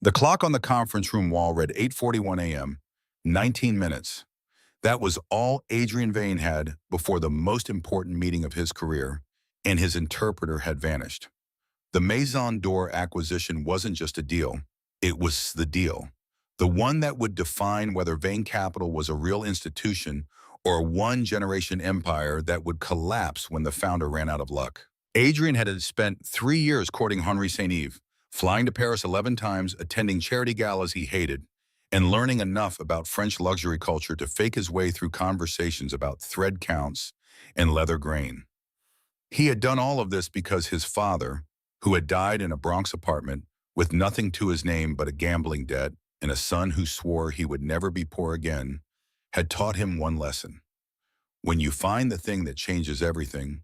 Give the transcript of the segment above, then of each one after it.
The clock on the conference room wall read 8:41 a.m., 19 minutes. That was all Adrian Vane had before the most important meeting of his career, and his interpreter had vanished. The Maison d'Or acquisition wasn't just a deal, it was the deal. The one that would define whether Vane Capital was a real institution or a one-generation empire that would collapse when the founder ran out of luck. Adrian had spent 3 years courting Henri St-Yves, flying to Paris 11 times, attending charity galas he hated, and learning enough about French luxury culture to fake his way through conversations about thread counts and leather grain. He had done all of this because his father, who had died in a Bronx apartment with nothing to his name but a gambling debt and a son who swore he would never be poor again, had taught him one lesson. When you find the thing that changes everything,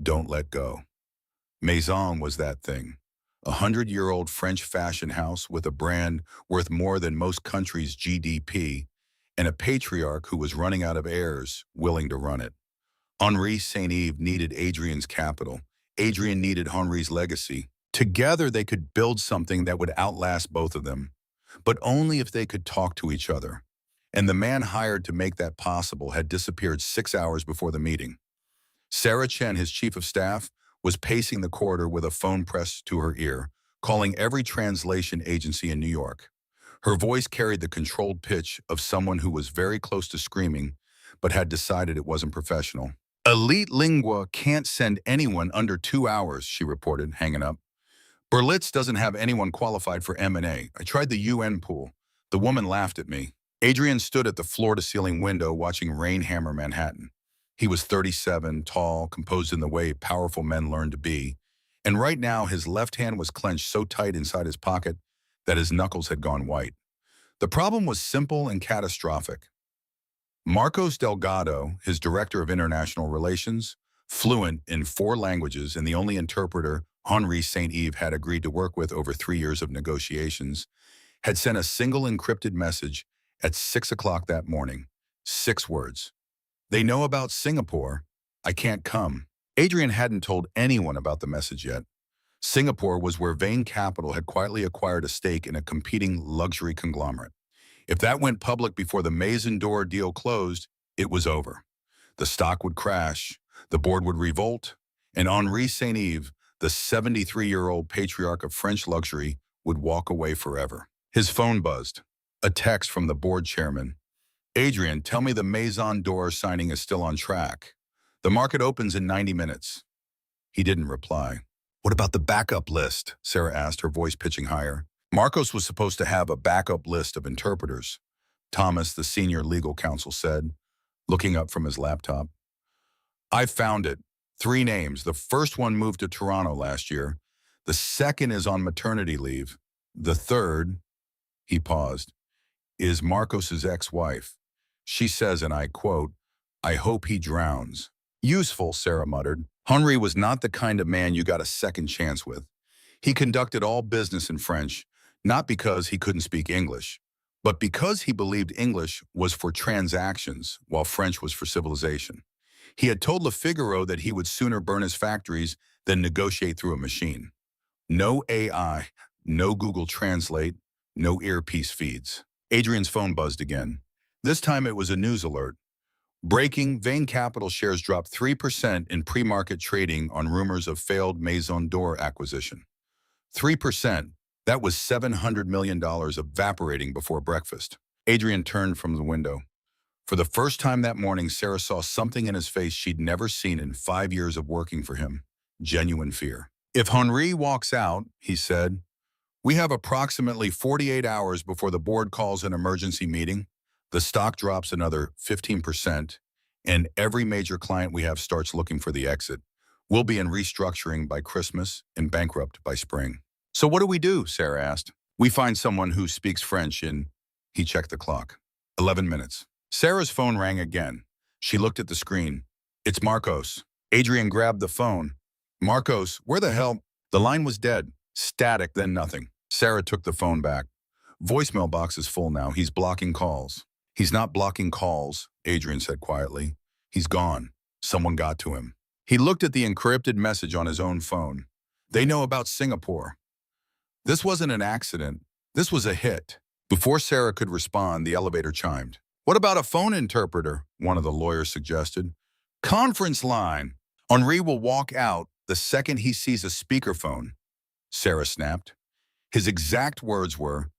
don't let go. Maison was that thing. A 100-year-old French fashion house with a brand worth more than most countries' GDP, and a patriarch who was running out of heirs willing to run it. Henri St-Yves needed Adrian's capital. Adrian needed Henri's legacy. Together they could build something that would outlast both of them, but only if they could talk to each other. And the man hired to make that possible had disappeared 6 hours before the meeting. Sarah Chen, his chief of staff, was pacing the corridor with a phone pressed to her ear, calling every translation agency in New York. Her voice carried the controlled pitch of someone who was very close to screaming, but had decided it wasn't professional. Elite Lingua can't send anyone under 2 hours, she reported, hanging up. Berlitz doesn't have anyone qualified for M&A. I tried the UN pool. The woman laughed at me. Adrian stood at the floor-to-ceiling window watching rain hammer Manhattan. He was 37, tall, composed in the way powerful men learn to be, and right now his left hand was clenched so tight inside his pocket that his knuckles had gone white. The problem was simple and catastrophic. Marcos Delgado, his director of international relations, fluent in 4 languages and the only interpreter Henri St-Yves had agreed to work with over 3 years of negotiations, had sent a single encrypted message at 6 o'clock that morning. 6 words. They know about Singapore. I can't come. Adrian hadn't told anyone about the message yet. Singapore was where Vane Capital had quietly acquired a stake in a competing luxury conglomerate. If that went public before the Maison d'Or deal closed, it was over. The stock would crash, the board would revolt, and Henri St-Yves, the 73-year-old patriarch of French luxury, would walk away forever. His phone buzzed. A text from the board chairman. Adrian, tell me the Maison d'Or signing is still on track. The market opens in 90 minutes. He didn't reply. What about the backup list? Sarah asked, her voice pitching higher. Marcos was supposed to have a backup list of interpreters. Thomas, the senior legal counsel, said, looking up from his laptop. I found it. 3 names. The first one moved to Toronto last year. The second is on maternity leave. The third, he paused, is Marcos's ex-wife. She says, and I quote, I hope he drowns. Useful, Sarah muttered. Henri was not the kind of man you got a second chance with. He conducted all business in French, not because he couldn't speak English, but because he believed English was for transactions while French was for civilization. He had told Le Figaro that he would sooner burn his factories than negotiate through a machine. No AI, no Google Translate, no earpiece feeds. Adrian's phone buzzed again. This time it was a news alert. Breaking, Vane Capital shares dropped 3% in pre-market trading on rumors of failed Maison d'Or acquisition. 3%. That was $700 million evaporating before breakfast. Adrian turned from the window. For the first time that morning, Sarah saw something in his face she'd never seen in 5 years of working for him. Genuine fear. If Henri walks out, he said, we have approximately 48 hours before the board calls an emergency meeting. The stock drops another 15%, and every major client we have starts looking for the exit. We'll be in restructuring by Christmas and bankrupt by spring. So what do we do? Sarah asked. We find someone who speaks French in, he checked the clock, 11 minutes. Sarah's phone rang again. She looked at the screen. It's Marcos. Adrian grabbed the phone. Marcos, where the hell? The line was dead. Static, then nothing. Sarah took the phone back. Voicemail box is full now. He's blocking calls. He's not blocking calls, Adrian said quietly. He's gone. Someone got to him. He looked at the encrypted message on his own phone. They know about Singapore. This wasn't an accident. This was a hit. Before Sarah could respond, the elevator chimed. What about a phone interpreter? One of the lawyers suggested. Conference line. Henri will walk out the second he sees a speakerphone, Sarah snapped. His exact words were,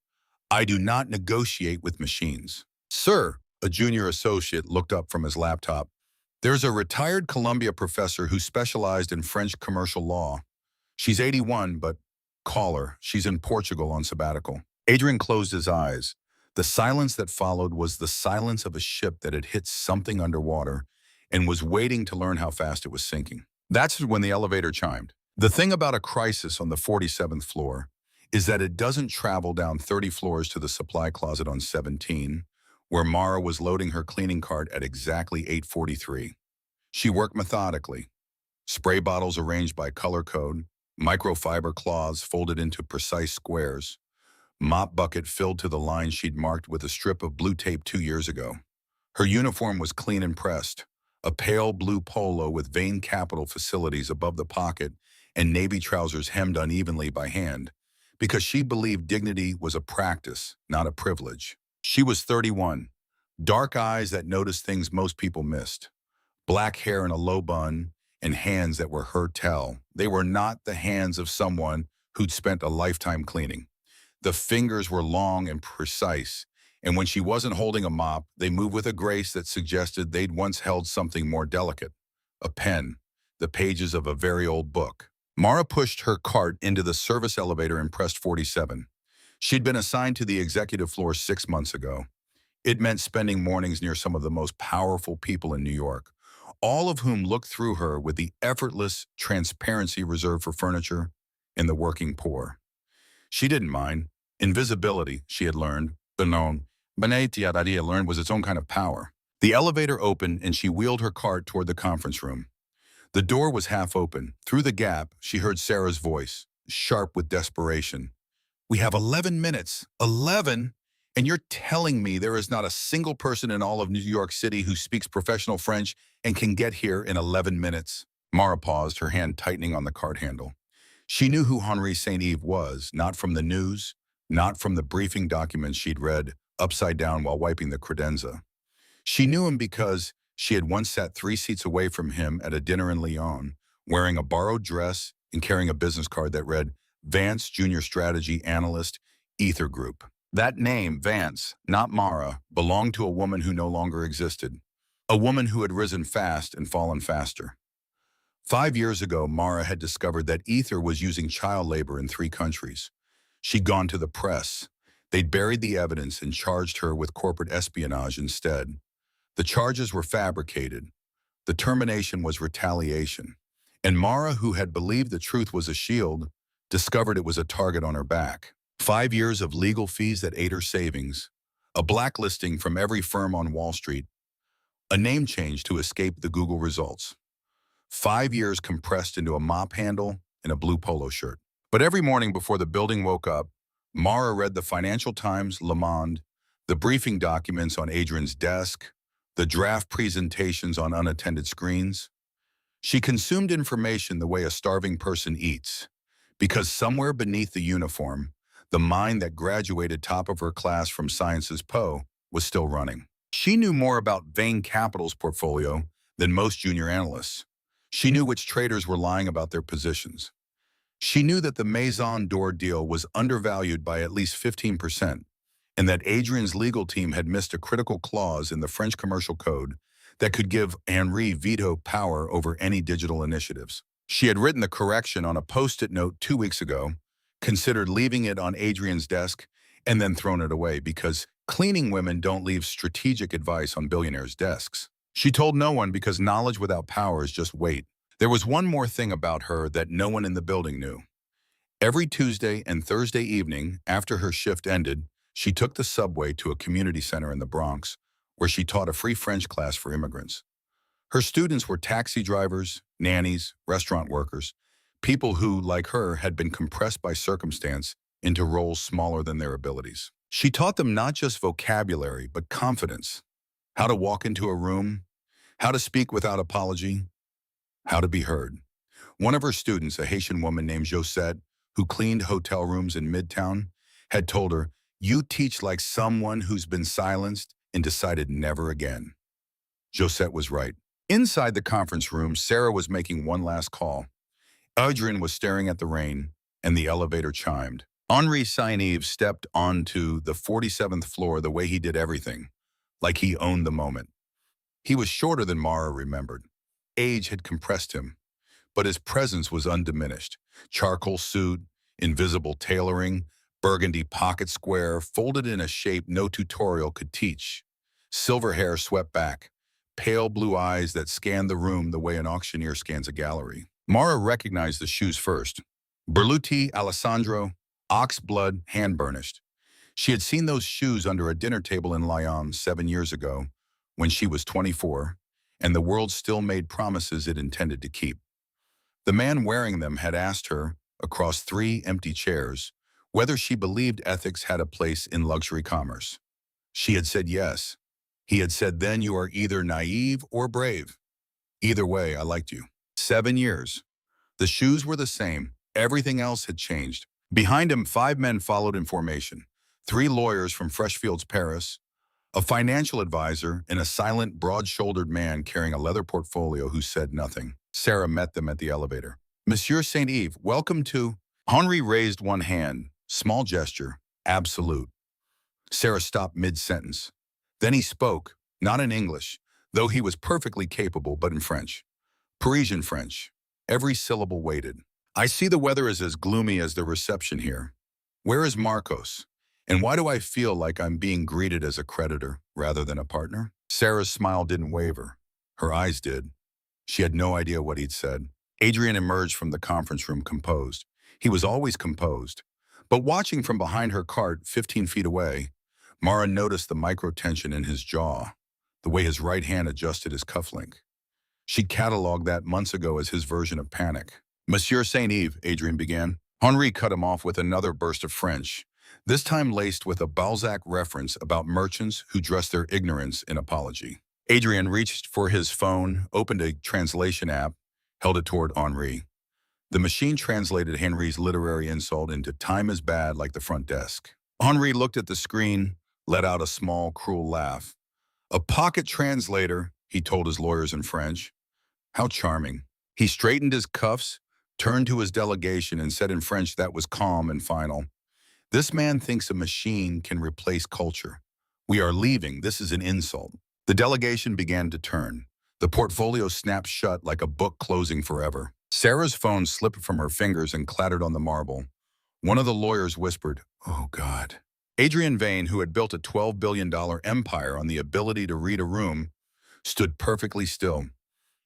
I do not negotiate with machines. Sir, a junior associate looked up from his laptop. There's a retired Columbia professor who specialized in French commercial law. She's 81, but call her. She's in Portugal on sabbatical. Adrian closed his eyes. The silence that followed was the silence of a ship that had hit something underwater and was waiting to learn how fast it was sinking. That's when the elevator chimed. The thing about a crisis on the 47th floor is that it doesn't travel down 30 floors to the supply closet on 17, where Mara was loading her cleaning cart at exactly 8:43. She worked methodically. Spray bottles arranged by color code, microfiber cloths folded into precise squares, mop bucket filled to the line she'd marked with a strip of blue tape 2 years ago. Her uniform was clean and pressed, a pale blue polo with vein capital facilities above the pocket and navy trousers hemmed unevenly by hand, because she believed dignity was a practice, not a privilege. She was 31, dark eyes that noticed things most people missed, black hair in a low bun, and hands that were her tell. They were not the hands of someone who'd spent a lifetime cleaning. The fingers were long and precise, and when she wasn't holding a mop, they moved with a grace that suggested they'd once held something more delicate, a pen, the pages of a very old book. Mara pushed her cart into the service elevator and pressed 47. She'd been assigned to the executive floor 6 months ago. It meant spending mornings near some of the most powerful people in New York, all of whom looked through her with the effortless transparency reserved for furniture and the working poor. She didn't mind. Invisibility, she had learned, was its own kind of power. The elevator opened and she wheeled her cart toward the conference room. The door was half open. Through the gap, she heard Sarah's voice, sharp with desperation. We have 11 minutes. 11? And you're telling me there is not a single person in all of New York City who speaks professional French and can get here in 11 minutes? Mara paused, her hand tightening on the cart handle. She knew who Henri St-Yves was, not from the news, not from the briefing documents she'd read upside down while wiping the credenza. She knew him because she had once sat 3 seats away from him at a dinner in Lyon, wearing a borrowed dress and carrying a business card that read, Vance Junior Strategy Analyst, Ether Group. That name, Vance, not Mara, belonged to a woman who no longer existed, a woman who had risen fast and fallen faster. 5 years ago, Mara had discovered that Ether was using child labor in 3 countries. She'd gone to the press. They'd buried the evidence and charged her with corporate espionage instead. The charges were fabricated. The termination was retaliation. And Mara, who had believed the truth was a shield, discovered it was a target on her back. 5 years of legal fees that ate her savings, a blacklisting from every firm on Wall Street, a name change to escape the Google results. 5 years compressed into a mop handle and a blue polo shirt. But every morning before the building woke up, Mara read the Financial Times, Le Monde, the briefing documents on Adrian's desk, the draft presentations on unattended screens. She consumed information the way a starving person eats, because somewhere beneath the uniform, the mind that graduated top of her class from Sciences Po was still running. She knew more about Bain Capital's portfolio than most junior analysts. She knew which traders were lying about their positions. She knew that the Maison d'Or deal was undervalued by at least 15%, and that Adrian's legal team had missed a critical clause in the French commercial code that could give Henri veto power over any digital initiatives. She had written the correction on a post-it note 2 weeks ago, considered leaving it on Adrian's desk, and then thrown it away because cleaning women don't leave strategic advice on billionaires' desks. She told no one because knowledge without power is just weight. There was one more thing about her that no one in the building knew. Every Tuesday and Thursday evening, after her shift ended, she took the subway to a community center in the Bronx, where she taught a free French class for immigrants. Her students were taxi drivers, nannies, restaurant workers, people who, like her, had been compressed by circumstance into roles smaller than their abilities. She taught them not just vocabulary, but confidence. How to walk into a room, how to speak without apology, how to be heard. One of her students, a Haitian woman named Josette, who cleaned hotel rooms in Midtown, had told her, "You teach like someone who's been silenced and decided never again." Josette was right. Inside the conference room, Sarah was making one last call. Adrian was staring at the rain, and the elevator chimed. Henri Saint-Yves stepped onto the 47th floor the way he did everything, like he owned the moment. He was shorter than Mara remembered. Age had compressed him, but his presence was undiminished. Charcoal suit, invisible tailoring, burgundy pocket square, folded in a shape no tutorial could teach. Silver hair swept back, pale blue eyes that scanned the room the way an auctioneer scans a gallery. Mara recognized the shoes first. Berluti Alessandro, ox blood, hand-burnished. She had seen those shoes under a dinner table in Lyon 7 years ago, when she was 24, and the world still made promises it intended to keep. The man wearing them had asked her, across 3 empty chairs, whether she believed ethics had a place in luxury commerce. She had said yes. He had said, "Then you are either naive or brave. Either way, I liked you." 7 years. The shoes were the same. Everything else had changed. Behind him, 5 men followed in formation. 3 lawyers from Freshfields, Paris, a financial advisor, and a silent, broad-shouldered man carrying a leather portfolio who said nothing. Sarah met them at the elevator. "Monsieur Saint-Yves, welcome to..." Henri raised one hand, small gesture, absolute. Sarah stopped mid-sentence. Then he spoke, not in English, though he was perfectly capable, but in French. Parisian French. Every syllable weighted. "I see the weather is as gloomy as the reception here. Where is Marcos? And why do I feel like I'm being greeted as a creditor rather than a partner?" Sarah's smile didn't waver. Her eyes did. She had no idea what he'd said. Adrian emerged from the conference room composed. He was always composed. But watching from behind her cart 15 feet away, Mara noticed the micro-tension in his jaw, the way his right hand adjusted his cufflink. She'd cataloged that months ago as his version of panic. "Monsieur Saint-Yves," Adrian began. Henri cut him off with another burst of French, this time laced with a Balzac reference about merchants who dress their ignorance in apology. Adrian reached for his phone, opened a translation app, held it toward Henri. The machine translated Henri's literary insult into "time is bad" like the front desk. Henri looked at the screen, let out a small, cruel laugh. "A pocket translator," he told his lawyers in French. How charming. He straightened his cuffs, turned to his delegation, and said in French that was calm and final, "This man thinks a machine can replace culture. We are leaving. This is an insult." The delegation began to turn. The portfolio snapped shut like a book closing forever. Sarah's phone slipped from her fingers and clattered on the marble. One of the lawyers whispered, "Oh, God." Adrian Vane, who had built a $12 billion empire on the ability to read a room, stood perfectly still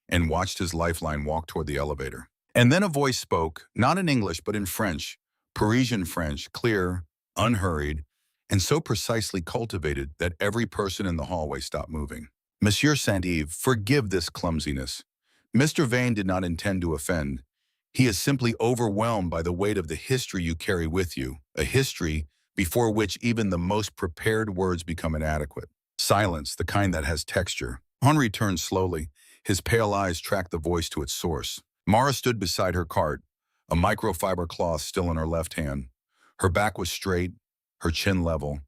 and watched his lifeline walk toward the elevator. And then a voice spoke, not in English but in French, Parisian French, clear, unhurried, and so precisely cultivated that every person in the hallway stopped moving. "Monsieur Saint-Yves, forgive this clumsiness. Mr. Vane did not intend to offend. He is simply overwhelmed by the weight of the history you carry with you, a history before which even the most prepared words become inadequate. Silence, the kind that has texture." Henri turned slowly. His pale eyes tracked the voice to its source. Mara stood beside her cart, a microfiber cloth still in her left hand. Her back was straight, her chin level.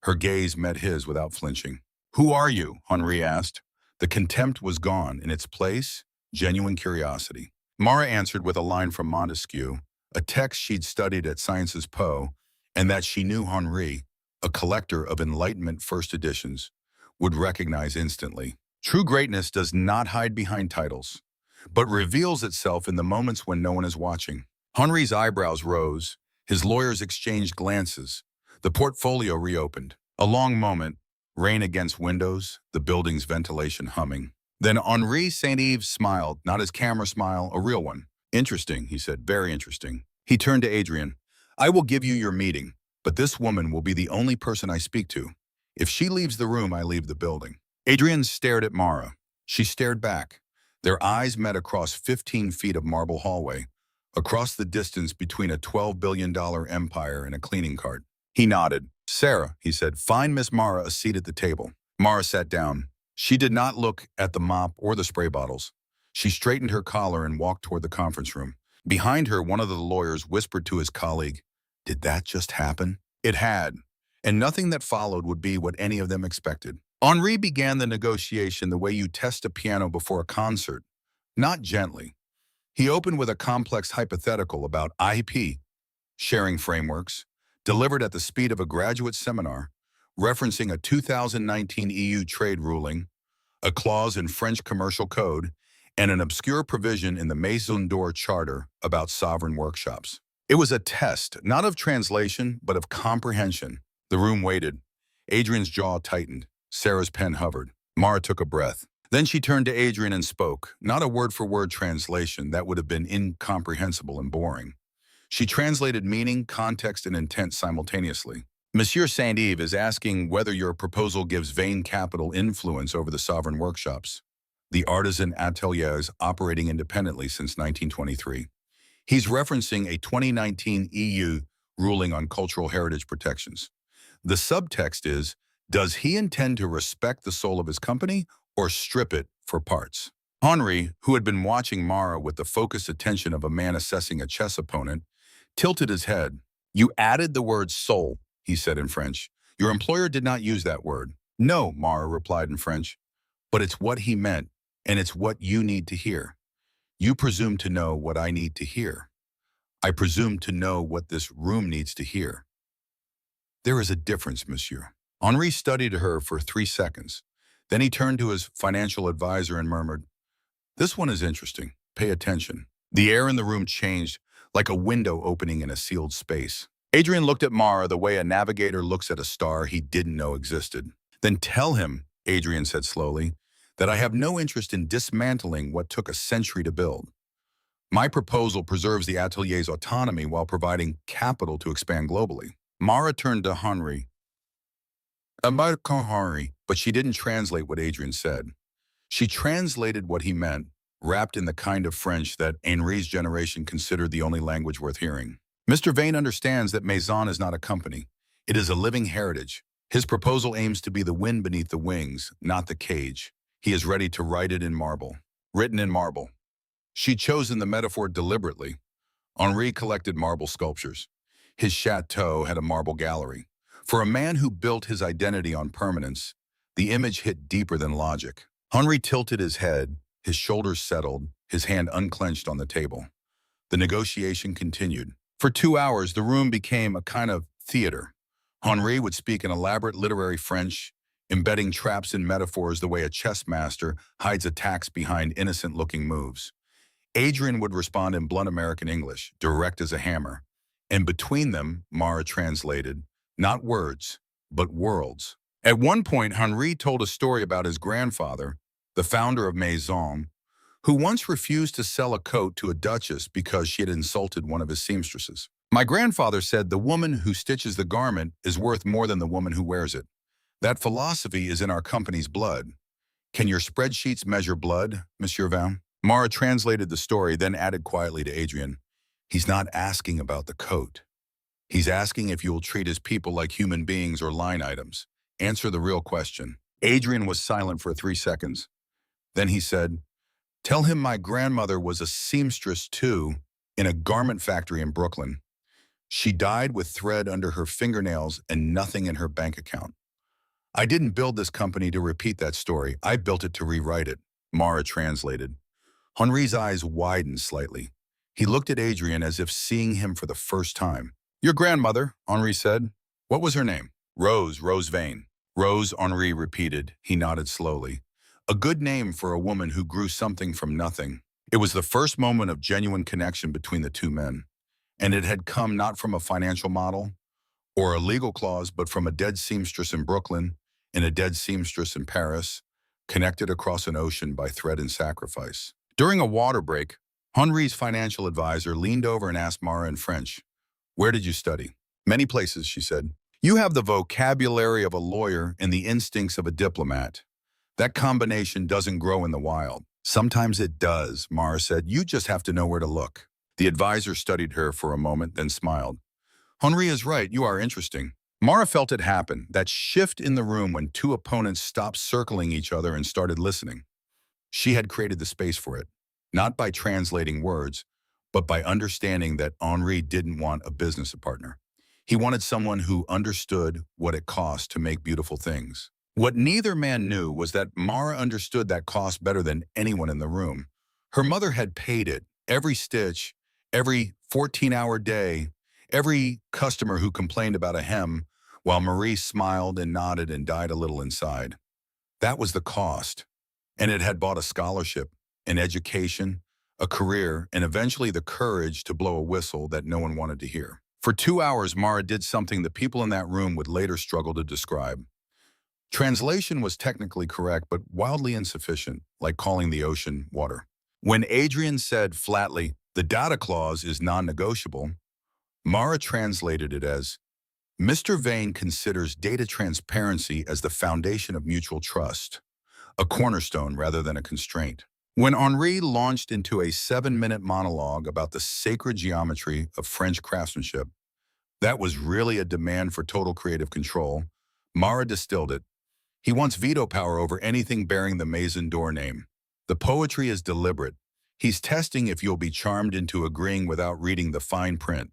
Her gaze met his without flinching. "Who are you?" Henri asked. The contempt was gone. In its place, genuine curiosity. Mara answered with a line from Montesquieu, a text she'd studied at Sciences Po, and that she knew Henri, a collector of Enlightenment first editions, would recognize instantly. True greatness does not hide behind titles, but reveals itself in the moments when no one is watching. Henri's eyebrows rose. His lawyers exchanged glances. The portfolio reopened. A long moment, rain against windows, the building's ventilation humming. Then Henri Saint-Yves smiled, not his camera smile, a real one. "Interesting," he said, "very interesting." He turned to Adrian. "I will give you your meeting, but this woman will be the only person I speak to. If she leaves the room, I leave the building." Adrian stared at Mara. She stared back. Their eyes met across 15 feet of marble hallway, across the distance between a $12 billion empire and a cleaning cart. He nodded. "Sarah," he said, "find Miss Mara a seat at the table." Mara sat down. She did not look at the mop or the spray bottles. She straightened her collar and walked toward the conference room. Behind her, one of the lawyers whispered to his colleague, "Did that just happen?" It had, and nothing that followed would be what any of them expected. Henri began the negotiation the way you test a piano before a concert, not gently. He opened with a complex hypothetical about IP, sharing frameworks, delivered at the speed of a graduate seminar, referencing a 2019 EU trade ruling, a clause in French commercial code, and an obscure provision in the Maison d'Or Charter about sovereign workshops. It was a test, not of translation, but of comprehension. The room waited. Adrian's jaw tightened. Sarah's pen hovered. Mara took a breath. Then she turned to Adrian and spoke, not a word-for-word translation that would have been incomprehensible and boring. She translated meaning, context, and intent simultaneously. Monsieur Saint-Yves is asking whether your proposal gives Vane Capital influence over the sovereign workshops, the artisan ateliers operating independently since 1923. He's referencing a 2019 EU ruling on cultural heritage protections. The subtext is, does he intend to respect the soul of his company or strip it for parts? Henri, who had been watching Mara with the focused attention of a man assessing a chess opponent, tilted his head. You added the word soul, he said in French. Your employer did not use that word. No, Mara replied in French, but it's what he meant, and it's what you need to hear. You presume to know what I need to hear. I presume to know what this room needs to hear. There is a difference, monsieur. Henri studied her for 3 seconds. Then he turned to his financial advisor and murmured, this one is interesting. Pay attention. The air in the room changed, like a window opening in a sealed space. Adrian looked at Mara the way a navigator looks at a star he didn't know existed. Then tell him, Adrian said slowly, that I have no interest in dismantling what took a century to build. My proposal preserves the atelier's autonomy while providing capital to expand globally. Mara turned to Henri. Henri, but she didn't translate what Adrian said. She translated what he meant, wrapped in the kind of French that Henri's generation considered the only language worth hearing. Mr. Vane understands that Maison is not a company. It is a living heritage. His proposal aims to be the wind beneath the wings, not the cage. He is ready to write it in marble. Written in marble. She'd chosen the metaphor deliberately. Henri collected marble sculptures. His chateau had a marble gallery. For a man who built his identity on permanence, the image hit deeper than logic. Henri tilted his head, his shoulders settled, his hand unclenched on the table. The negotiation continued. For 2 hours, the room became a kind of theater. Henri would speak in elaborate literary French, embedding traps in metaphors the way a chess master hides attacks behind innocent-looking moves. Adrian would respond in blunt American English, direct as a hammer. And between them, Mara translated, not words, but worlds. At one point, Henri told a story about his grandfather, the founder of Maison, who once refused to sell a coat to a duchess because she had insulted one of his seamstresses. My grandfather said the woman who stitches the garment is worth more than the woman who wears it. That philosophy is in our company's blood. Can your spreadsheets measure blood, Monsieur Vane? Mara translated the story, then added quietly to Adrian, he's not asking about the coat. He's asking if you will treat his people like human beings or line items. Answer the real question. Adrian was silent for 3 seconds. Then he said, tell him my grandmother was a seamstress too, in a garment factory in Brooklyn. She died with thread under her fingernails and nothing in her bank account. I didn't build this company to repeat that story. I built it to rewrite it. Mara translated. Henri's eyes widened slightly. He looked at Adrian as if seeing him for the first time. Your grandmother, Henri said. What was her name? Rose Vane. Rose, Henri repeated. He nodded slowly. A good name for a woman who grew something from nothing. It was the first moment of genuine connection between the two men. And it had come not from a financial model or a legal clause, but from a dead seamstress in Brooklyn and a dead seamstress in Paris, connected across an ocean by thread and sacrifice. During a water break, Henri's financial advisor leaned over and asked Mara in French, where did you study? Many places, she said. You have the vocabulary of a lawyer and the instincts of a diplomat. That combination doesn't grow in the wild. Sometimes it does, Mara said. You just have to know where to look. The advisor studied her for a moment, then smiled. Henri is right. You are interesting. Mara felt it happen, that shift in the room when two opponents stopped circling each other and started listening. She had created the space for it, not by translating words, but by understanding that Henri didn't want a business partner. He wanted someone who understood what it cost to make beautiful things. What neither man knew was that Mara understood that cost better than anyone in the room. Her mother had paid it, every stitch, every 14-hour day, every customer who complained about a hem, while Marie smiled and nodded and died a little inside. That was the cost. And it had bought a scholarship, an education, a career, and eventually the courage to blow a whistle that no one wanted to hear. For 2 hours, Mara did something the people in that room would later struggle to describe. Translation was technically correct, but wildly insufficient, like calling the ocean water. When Adrian said flatly, "The data clause is non-negotiable," Mara translated it as, "Mr. Vane considers data transparency as the foundation of mutual trust, a cornerstone rather than a constraint." When Henri launched into a 7-minute monologue about the sacred geometry of French craftsmanship, that was really a demand for total creative control, Mara distilled it. He wants veto power over anything bearing the Maison d'Or name. The poetry is deliberate. He's testing if you'll be charmed into agreeing without reading the fine print.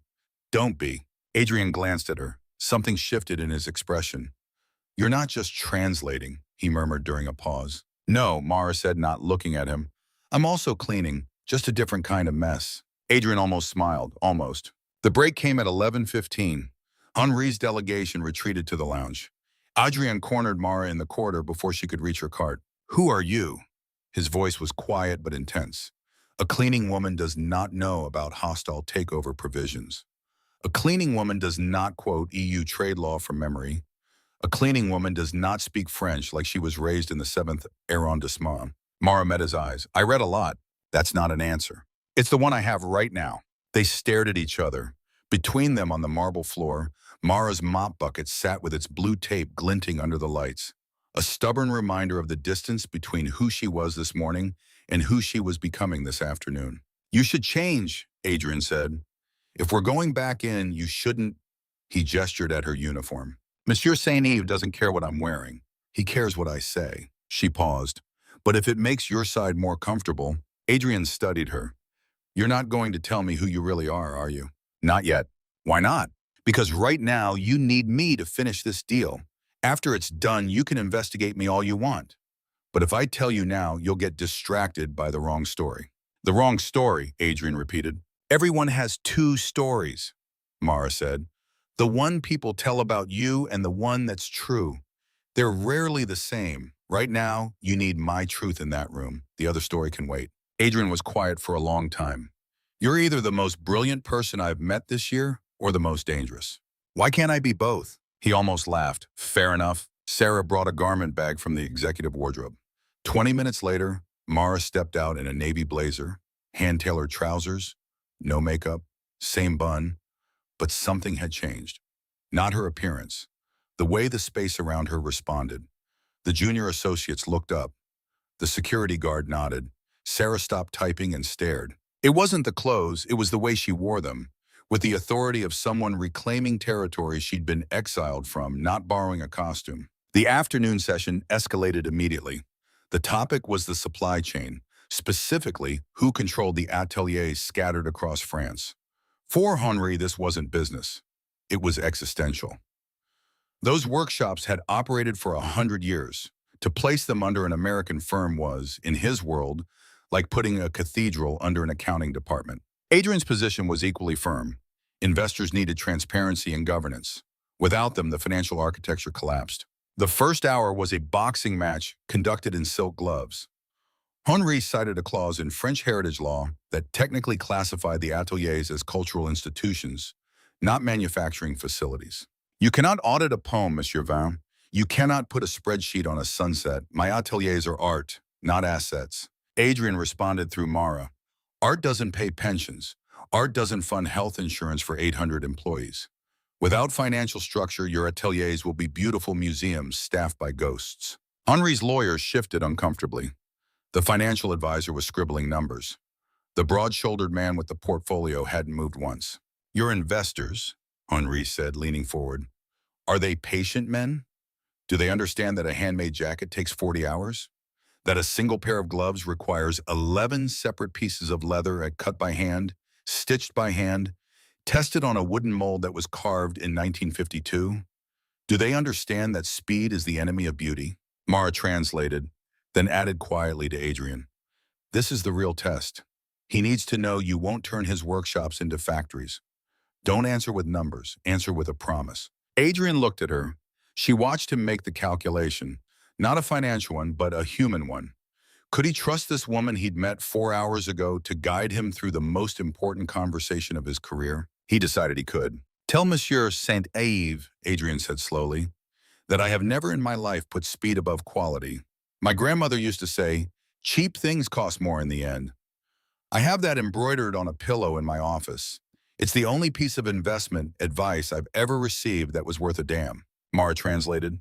Don't be. Adrian glanced at her. Something shifted in his expression. "You're not just translating," he murmured during a pause. "No," Mara said, not looking at him. "I'm also cleaning, just a different kind of mess." Adrian almost smiled, almost. The break came at 11:15. Henri's delegation retreated to the lounge. Adrian cornered Mara in the corridor before she could reach her cart. "Who are you?" His voice was quiet but intense. "A cleaning woman does not know about hostile takeover provisions. A cleaning woman does not quote EU trade law from memory. A cleaning woman does not speak French like she was raised in the 7th arrondissement." Mara met his eyes. "I read a lot. That's not an answer. It's the one I have right now." They stared at each other. Between them on the marble floor, Mara's mop bucket sat with its blue tape glinting under the lights, a stubborn reminder of the distance between who she was this morning and who she was becoming this afternoon. "You should change," Adrian said. "If we're going back in, you shouldn't." He gestured at her uniform. "Monsieur Saint-Yves doesn't care what I'm wearing. He cares what I say." She paused. "But if it makes your side more comfortable," Adrian studied her. "You're not going to tell me who you really are you?" "Not yet." "Why not?" "Because right now you need me to finish this deal. After it's done, you can investigate me all you want. But if I tell you now, you'll get distracted by the wrong story." "The wrong story," Adrian repeated. "Everyone has two stories," Mara said. "The one people tell about you and the one that's true. They're rarely the same. Right now, you need my truth in that room. The other story can wait." Adrian was quiet for a long time. "You're either the most brilliant person I've met this year or the most dangerous. Why can't I be both?" He almost laughed. "Fair enough." Sarah brought a garment bag from the executive wardrobe. 20 minutes later, Mara stepped out in a navy blazer, hand-tailored trousers, no makeup, same bun, but something had changed. Not her appearance. The way the space around her responded. The junior associates looked up. The security guard nodded. Sarah stopped typing and stared. It wasn't the clothes, it was the way she wore them, with the authority of someone reclaiming territory she'd been exiled from, not borrowing a costume. The afternoon session escalated immediately. The topic was the supply chain, specifically who controlled the ateliers scattered across France. For Henri, this wasn't business. It was existential. Those workshops had operated for 100 years. To place them under an American firm was, in his world, like putting a cathedral under an accounting department. Adrian's position was equally firm. Investors needed transparency and governance. Without them, the financial architecture collapsed. The first hour was a boxing match conducted in silk gloves. Henri cited a clause in French heritage law that technically classified the ateliers as cultural institutions, not manufacturing facilities. "You cannot audit a poem, Monsieur Vin. You cannot put a spreadsheet on a sunset. My ateliers are art, not assets." Adrian responded through Mara. "Art doesn't pay pensions. Art doesn't fund health insurance for 800 employees. Without financial structure, your ateliers will be beautiful museums staffed by ghosts." Henri's lawyers shifted uncomfortably. The financial advisor was scribbling numbers. The broad-shouldered man with the portfolio hadn't moved once. "Your investors," Henri said, leaning forward, "are they patient men? Do they understand that a handmade jacket takes 40 hours? That a single pair of gloves requires 11 separate pieces of leather cut by hand, stitched by hand, Tested on a wooden mold that was carved in 1952? Do they understand that speed is the enemy of beauty? Mara translated, then added quietly to Adrian. This is the real test. He needs to know you won't turn his workshops into factories. Don't answer with numbers, answer with a promise. Adrian looked at her. She watched him make the calculation, not a financial one, but a human one. Could he trust this woman he'd met 4 hours ago to guide him through the most important conversation of his career? He decided he could. Tell Monsieur Saint-Yves, Adrian said slowly, that I have never in my life put speed above quality. My grandmother used to say, cheap things cost more in the end. I have that embroidered on a pillow in my office. It's the only piece of investment advice I've ever received that was worth a damn. Mara translated.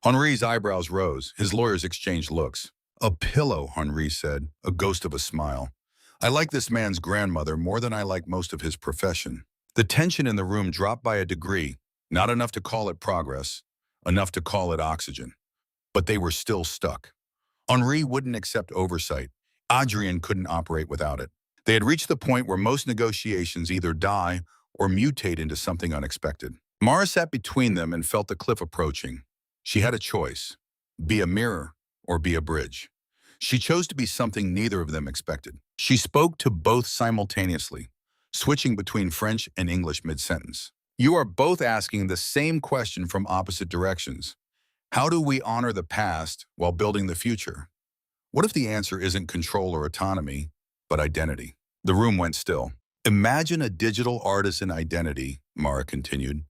Henri's eyebrows rose. His lawyers exchanged looks. A pillow, Henri said, a ghost of a smile. I like this man's grandmother more than I like most of his profession. The tension in the room dropped by a degree, not enough to call it progress, enough to call it oxygen. But they were still stuck. Henri wouldn't accept oversight. Adrien couldn't operate without it. They had reached the point where most negotiations either die or mutate into something unexpected. Mara sat between them and felt the cliff approaching. She had a choice, be a mirror or be a bridge. She chose to be something neither of them expected. She spoke to both simultaneously, switching between French and English mid-sentence. You are both asking the same question from opposite directions. How do we honor the past while building the future? What if the answer isn't control or autonomy, but identity? The room went still. Imagine a digital artisan identity, Mara continued.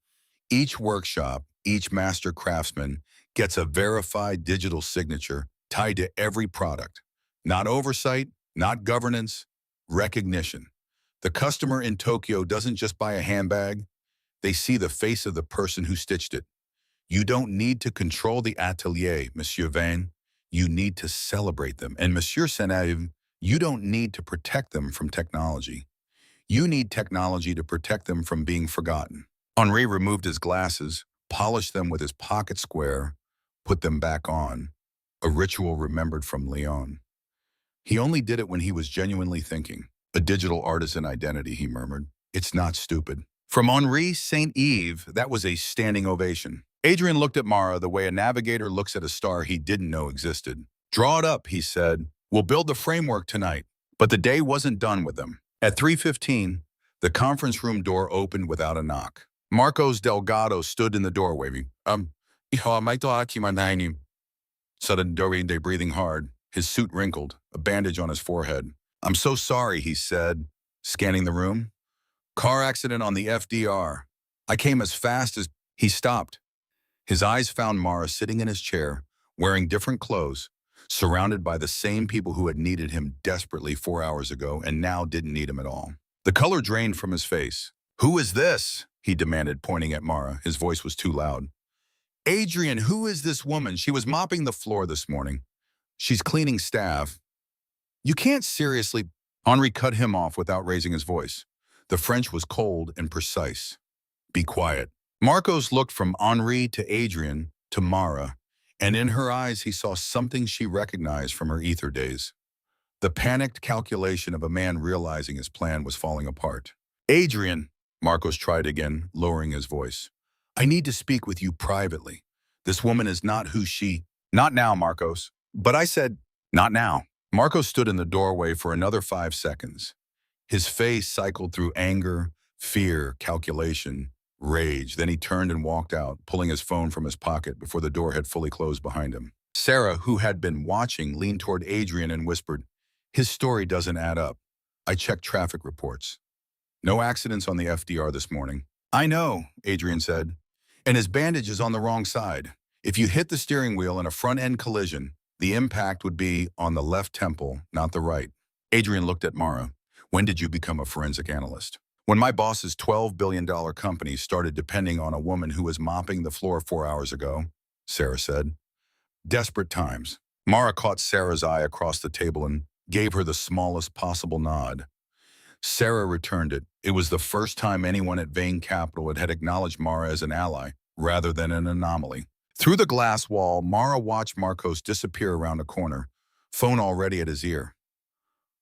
Each workshop, each master craftsman gets a verified digital signature tied to every product. Not oversight, not governance, recognition. The customer in Tokyo doesn't just buy a handbag, they see the face of the person who stitched it. You don't need to control the atelier, Monsieur Vane. You need to celebrate them. And Monsieur Saint-Yves, you don't need to protect them from technology. You need technology to protect them from being forgotten. Henri removed his glasses, polished them with his pocket square, put them back on, a ritual remembered from Lyon. He only did it when he was genuinely thinking. A digital artisan identity, he murmured. It's not stupid. From Henri Saint-Yves, that was a standing ovation. Adrian looked at Mara the way a navigator looks at a star he didn't know existed. Draw it up, he said. We'll build the framework tonight. But the day wasn't done with them. At 3:15, the conference room door opened without a knock. Marcos Delgado stood in the door waving. Said Dorinde, breathing hard, his suit wrinkled, a bandage on his forehead. I'm so sorry, he said, scanning the room. Car accident on the FDR. I came as fast as... He stopped. His eyes found Mara sitting in his chair, wearing different clothes, surrounded by the same people who had needed him desperately 4 hours ago and now didn't need him at all. The color drained from his face. Who is this? He demanded, pointing at Mara. His voice was too loud. Adrian, who is this woman? She was mopping the floor this morning. She's cleaning staff. You can't seriously... Henri cut him off without raising his voice. The French was cold and precise. Be quiet. Marcos looked from Henri to Adrian to Mara, and in her eyes he saw something she recognized from her ether days. The panicked calculation of a man realizing his plan was falling apart. Adrian, Marcos tried again, lowering his voice. I need to speak with you privately. This woman is not who she... Not now, Marcos. But I said, not now. Marcos stood in the doorway for another 5 seconds. His face cycled through anger, fear, calculation, rage. Then he turned and walked out, pulling his phone from his pocket before the door had fully closed behind him. Sarah, who had been watching, leaned toward Adrian and whispered, his story doesn't add up. I checked traffic reports. No accidents on the FDR this morning. I know, Adrian said. And his bandage is on the wrong side. If you hit the steering wheel in a front-end collision, the impact would be on the left temple, not the right. Adrian looked at Mara. When did you become a forensic analyst? When my boss's $12 billion company started depending on a woman who was mopping the floor 4 hours ago, Sarah said. Desperate times. Mara caught Sarah's eye across the table and gave her the smallest possible nod. Sarah returned it. It was the first time anyone at Vane Capital had acknowledged Mara as an ally, rather than an anomaly. Through the glass wall, Mara watched Marcos disappear around a corner, phone already at his ear.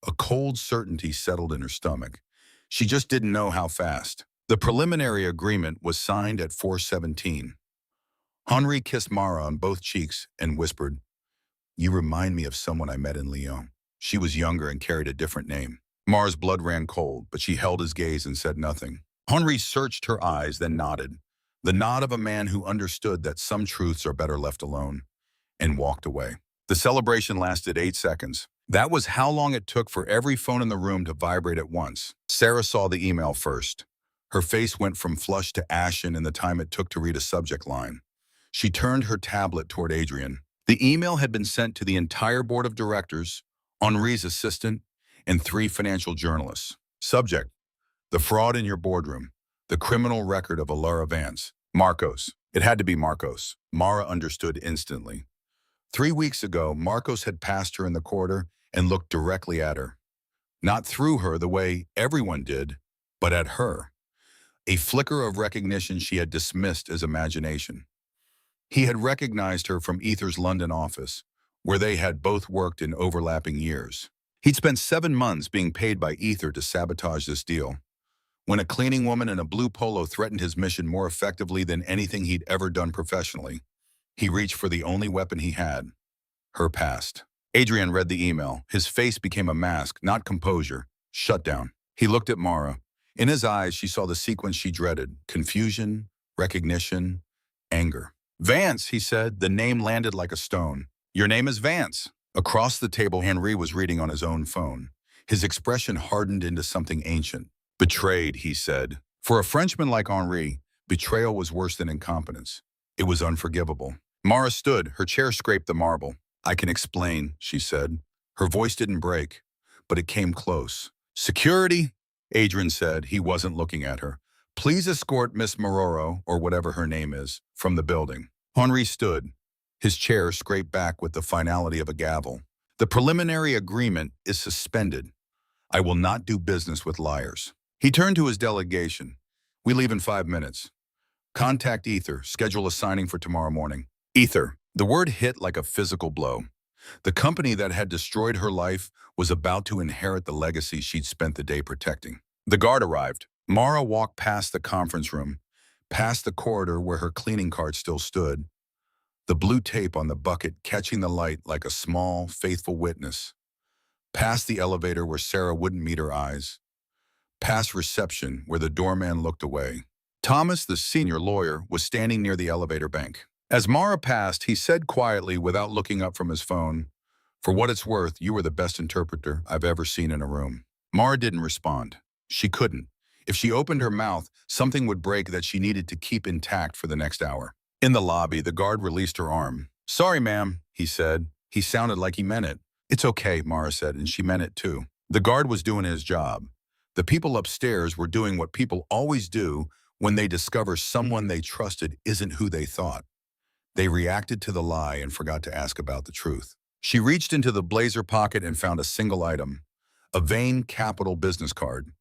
A cold certainty settled in her stomach. She just didn't know how fast. The preliminary agreement was signed at 4:17. Henri kissed Mara on both cheeks and whispered, "You remind me of someone I met in Lyon." She was younger and carried a different name. Mara's blood ran cold, but she held his gaze and said nothing. Henri searched her eyes, then nodded. The nod of a man who understood that some truths are better left alone, and walked away. The celebration lasted 8 seconds. That was how long it took for every phone in the room to vibrate at once. Sarah saw the email first. Her face went from flushed to ashen in the time it took to read a subject line. She turned her tablet toward Adrian. The email had been sent to the entire board of directors, Henri's assistant, and 3 financial journalists. Subject: the fraud in your boardroom, the criminal record of Alara Vance. Marcos. It had to be Marcos. Mara understood instantly. 3 weeks ago, Marcos had passed her in the corridor and looked directly at her. Not through her the way everyone did, but at her. A flicker of recognition she had dismissed as imagination. He had recognized her from Ether's London office, where they had both worked in overlapping years. He'd spent 7 months being paid by Ether to sabotage this deal. When a cleaning woman in a blue polo threatened his mission more effectively than anything he'd ever done professionally, he reached for the only weapon he had: her past. Adrian read the email. His face became a mask, not composure, shutdown. He looked at Mara. In his eyes, she saw the sequence she dreaded: confusion, recognition, anger. "Vance," he said. The name landed like a stone. "Your name is Vance." Across the table, Henri was reading on his own phone. His expression hardened into something ancient. "Betrayed," he said. For a Frenchman like Henri, betrayal was worse than incompetence. It was unforgivable. Mara stood. Her chair scraped the marble. "I can explain," she said. Her voice didn't break, but it came close. "Security," Adrian said. He wasn't looking at her. "Please escort Miss Maroro, or whatever her name is, from the building." Henri stood. His chair scraped back with the finality of a gavel. "The preliminary agreement is suspended. I will not do business with liars." He turned to his delegation. "We leave in 5 minutes. Contact Ether. Schedule a signing for tomorrow morning." Ether. The word hit like a physical blow. The company that had destroyed her life was about to inherit the legacy she'd spent the day protecting. The guard arrived. Mara walked past the conference room, past the corridor where her cleaning cart still stood, the blue tape on the bucket catching the light like a small, faithful witness, past the elevator where Sarah wouldn't meet her eyes, past reception where the doorman looked away. Thomas, the senior lawyer, was standing near the elevator bank. As Mara passed, he said quietly, without looking up from his phone, "For what it's worth, you were the best interpreter I've ever seen in a room." Mara didn't respond. She couldn't. If she opened her mouth, something would break that she needed to keep intact for the next hour. In the lobby, the guard released her arm. "Sorry, ma'am," he said. He sounded like he meant it. "It's okay," Mara said, and she meant it too. The guard was doing his job. The people upstairs were doing what people always do when they discover someone they trusted isn't who they thought. They reacted to the lie and forgot to ask about the truth. She reached into the blazer pocket and found a single item: a Vane Capital business card.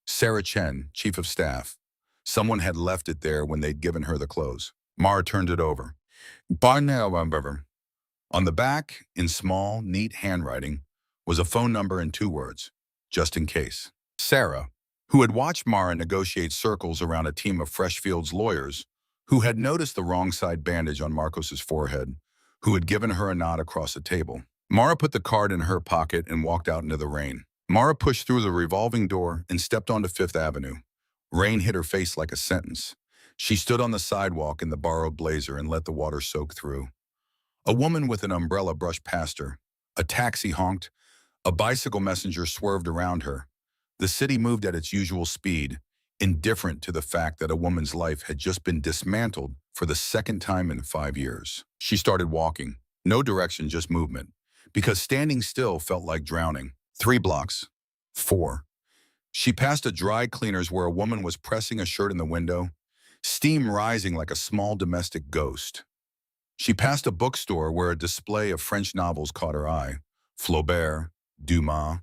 Sarah Chen, chief of staff. Someone had left it there when they'd given her the clothes. Mara turned it over. On the back, in small, neat handwriting, was a phone number and 2 words: just in case. Sarah, who had watched Mara negotiate circles around a team of Freshfields lawyers, who had noticed the wrong side bandage on Marcos's forehead, who had given her a nod across the table. Mara put the card in her pocket and walked out into the rain. Mara pushed through the revolving door and stepped onto Fifth Avenue. Rain hit her face like a sentence. She stood on the sidewalk in the borrowed blazer and let the water soak through. A woman with an umbrella brushed past her. A taxi honked. A bicycle messenger swerved around her. The city moved at its usual speed, indifferent to the fact that a woman's life had just been dismantled for the second time in 5 years. She started walking. No direction, just movement. Because standing still felt like drowning. 3 blocks. 4. She passed a dry cleaners where a woman was pressing a shirt in the window, steam rising like a small domestic ghost. She passed a bookstore where a display of French novels caught her eye, Flaubert, Dumas,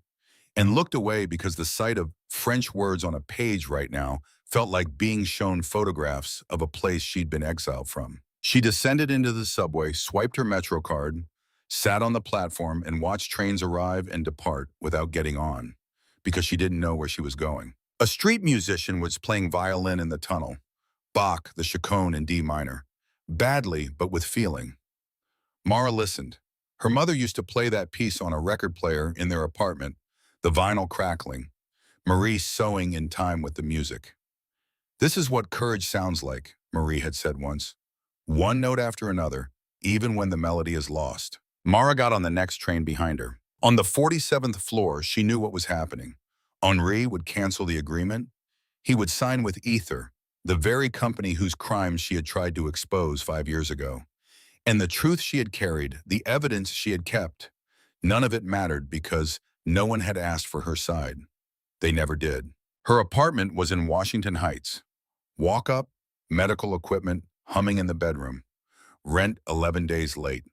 and looked away because the sight of French words on a page right now felt like being shown photographs of a place she'd been exiled from. She descended into the subway, swiped her Metro card, sat on the platform, and watched trains arrive and depart without getting on, because she didn't know where she was going. A street musician was playing violin in the tunnel. Bach, the chaconne in D minor. Badly, but with feeling. Mara listened. Her mother used to play that piece on a record player in their apartment, the vinyl crackling, Marie sewing in time with the music. This is what courage sounds like, Marie had said once. One note after another, even when the melody is lost. Mara got on the next train behind her. On the 47th floor, she knew what was happening. Henri would cancel the agreement. He would sign with Ether, the very company whose crimes she had tried to expose 5 years ago. And the truth she had carried, the evidence she had kept, none of it mattered because no one had asked for her side. They never did. Her apartment was in Washington Heights. Walk up, medical equipment humming in the bedroom. Rent 11 days late.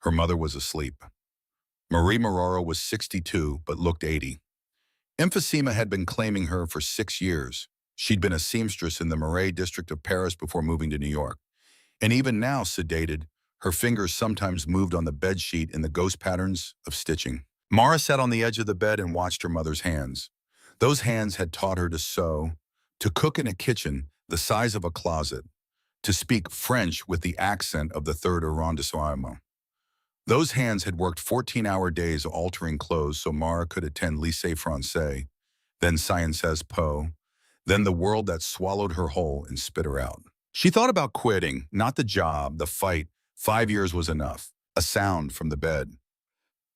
Her mother was asleep. Marie Marrero was 62 but looked 80. Emphysema had been claiming her for 6 years. She'd been a seamstress in the Marais district of Paris before moving to New York. And even now, sedated, her fingers sometimes moved on the bedsheet in the ghost patterns of stitching. Mara sat on the edge of the bed and watched her mother's hands. Those hands had taught her to sew, to cook in a kitchen the size of a closet, to speak French with the accent of the third arrondissement. Those hands had worked 14-hour days altering clothes so Mara could attend Lycée Français, then Sciences Po, then the world that swallowed her whole and spit her out. She thought about quitting, not the job, the fight. 5 years was enough. A sound from the bed.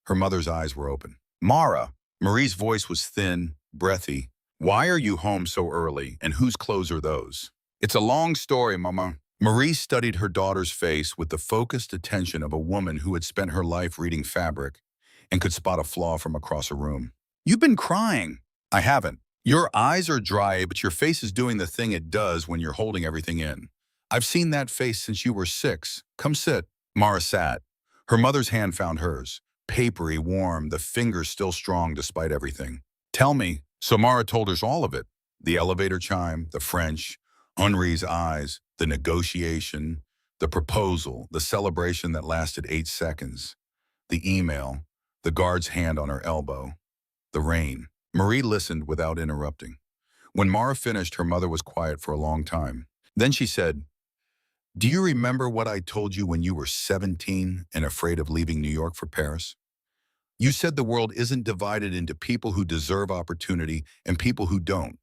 Her mother's eyes were open. Mara. Marie's voice was thin, breathy. Why are you home so early, and whose clothes are those? It's a long story, Mama. Marie studied her daughter's face with the focused attention of a woman who had spent her life reading fabric and could spot a flaw from across a room. You've been crying. I haven't. Your eyes are dry, but your face is doing the thing it does when you're holding everything in. I've seen that face since you were 6. Come sit. Mara sat. Her mother's hand found hers. Papery, warm, the fingers still strong despite everything. Tell me. So Mara told her all of it. The elevator chime, the French, Henri's eyes, the negotiation, the proposal, the celebration that lasted 8 seconds, the email, the guard's hand on her elbow, the rain. Marie listened without interrupting. When Mara finished, her mother was quiet for a long time. Then she said, "Do you remember what I told you when you were 17 and afraid of leaving New York for Paris? You said the world isn't divided into people who deserve opportunity and people who don't.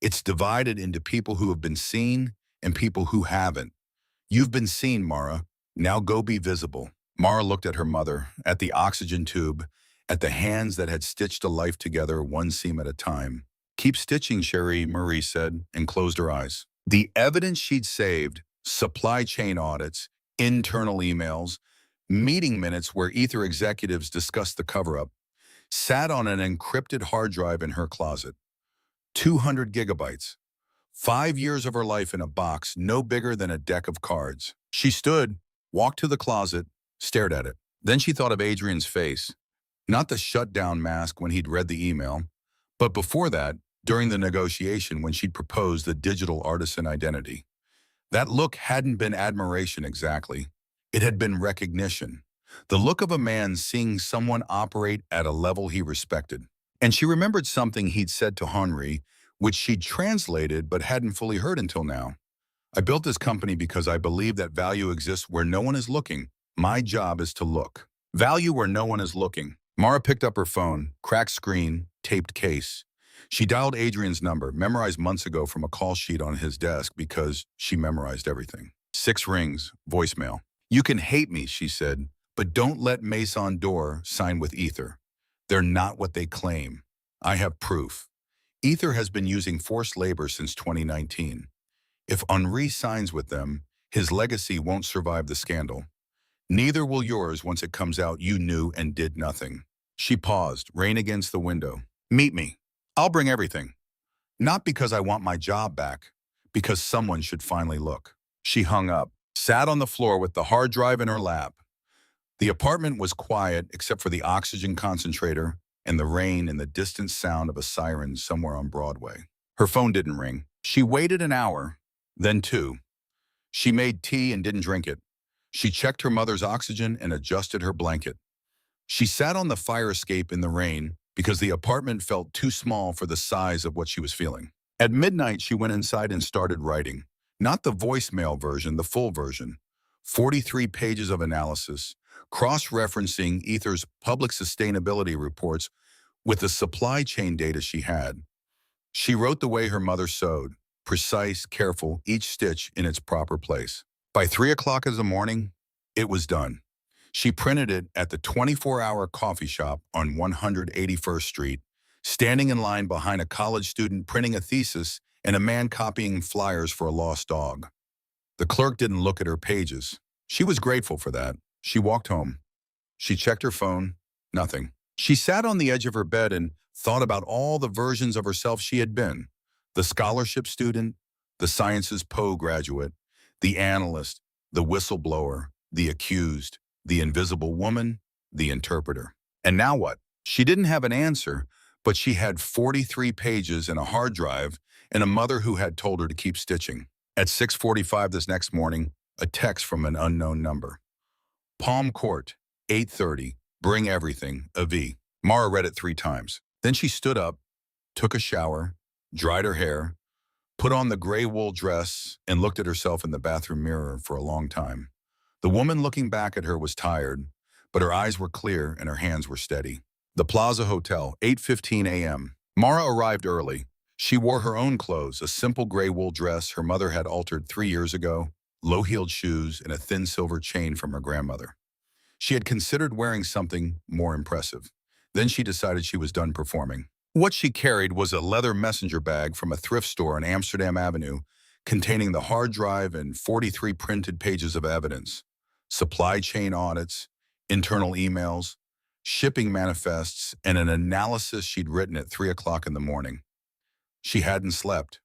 It's divided into people who have been seen and people who haven't. You've been seen, Mara. Now go be visible." Mara looked at her mother, at the oxygen tube, at the hands that had stitched a life together one seam at a time. "Keep stitching, Cherie," Marie said, and closed her eyes. The evidence she'd saved, supply chain audits, internal emails, meeting minutes where Ether executives discussed the cover-up, sat on an encrypted hard drive in her closet. 200 gigabytes. 5 years of her life in a box no bigger than a deck of cards. She stood, walked to the closet, stared at it. Then she thought of Adrian's face. Not the shutdown mask when he'd read the email, but before that, during the negotiation when she'd proposed the digital artisan identity. That look hadn't been admiration exactly. It had been recognition. The look of a man seeing someone operate at a level he respected. And she remembered something he'd said to Henri, which she'd translated but hadn't fully heard until now. "I built this company because I believe that value exists where no one is looking. My job is to look. Value where no one is looking." Mara picked up her phone, cracked screen, taped case. She dialed Adrian's number, memorized months ago from a call sheet on his desk because she memorized everything. 6 rings, voicemail. "You can hate me," she said, "but don't let Maison d'Or sign with Ether. They're not what they claim. I have proof. Ether has been using forced labor since 2019. If Henri signs with them, his legacy won't survive the scandal. Neither will yours once it comes out you knew and did nothing." She paused, rain against the window. "Meet me. I'll bring everything. Not because I want my job back, because someone should finally look." She hung up, sat on the floor with the hard drive in her lap. The apartment was quiet except for the oxygen concentrator and the rain and the distant sound of a siren somewhere on Broadway. Her phone didn't ring. She waited an hour, then 2. She made tea and didn't drink it. She checked her mother's oxygen and adjusted her blanket. She sat on the fire escape in the rain because the apartment felt too small for the size of what she was feeling. At midnight, she went inside and started writing. Not the voicemail version, the full version. 43 pages of analysis, cross-referencing Ether's public sustainability reports with the supply chain data she had. She wrote the way her mother sewed, precise, careful, each stitch in its proper place. By 3 o'clock in the morning, it was done. She printed it at the 24-hour coffee shop on 181st Street, standing in line behind a college student printing a thesis and a man copying flyers for a lost dog. The clerk didn't look at her pages. She was grateful for that. She walked home. She checked her phone. Nothing. She sat on the edge of her bed and thought about all the versions of herself she had been. The scholarship student, the sciences Poe graduate, the analyst, the whistleblower, the accused, the invisible woman, the interpreter. And now what? She didn't have an answer, but she had 43 pages and a hard drive and a mother who had told her to keep stitching. At 6:45 this next morning, a text from an unknown number. Palm Court, 8:30, bring everything, Avi. Mara read it 3 times. Then she stood up, took a shower, dried her hair, put on the gray wool dress, and looked at herself in the bathroom mirror for a long time. The woman looking back at her was tired, but her eyes were clear and her hands were steady. The Plaza Hotel, 8:15 a.m. Mara arrived early. She wore her own clothes, a simple gray wool dress her mother had altered 3 years ago, low-heeled shoes, and a thin silver chain from her grandmother. She had considered wearing something more impressive. Then she decided she was done performing. What she carried was a leather messenger bag from a thrift store on Amsterdam Avenue containing the hard drive and 43 printed pages of evidence, supply chain audits, internal emails, shipping manifests, and an analysis she'd written at 3 o'clock in the morning. She hadn't slept.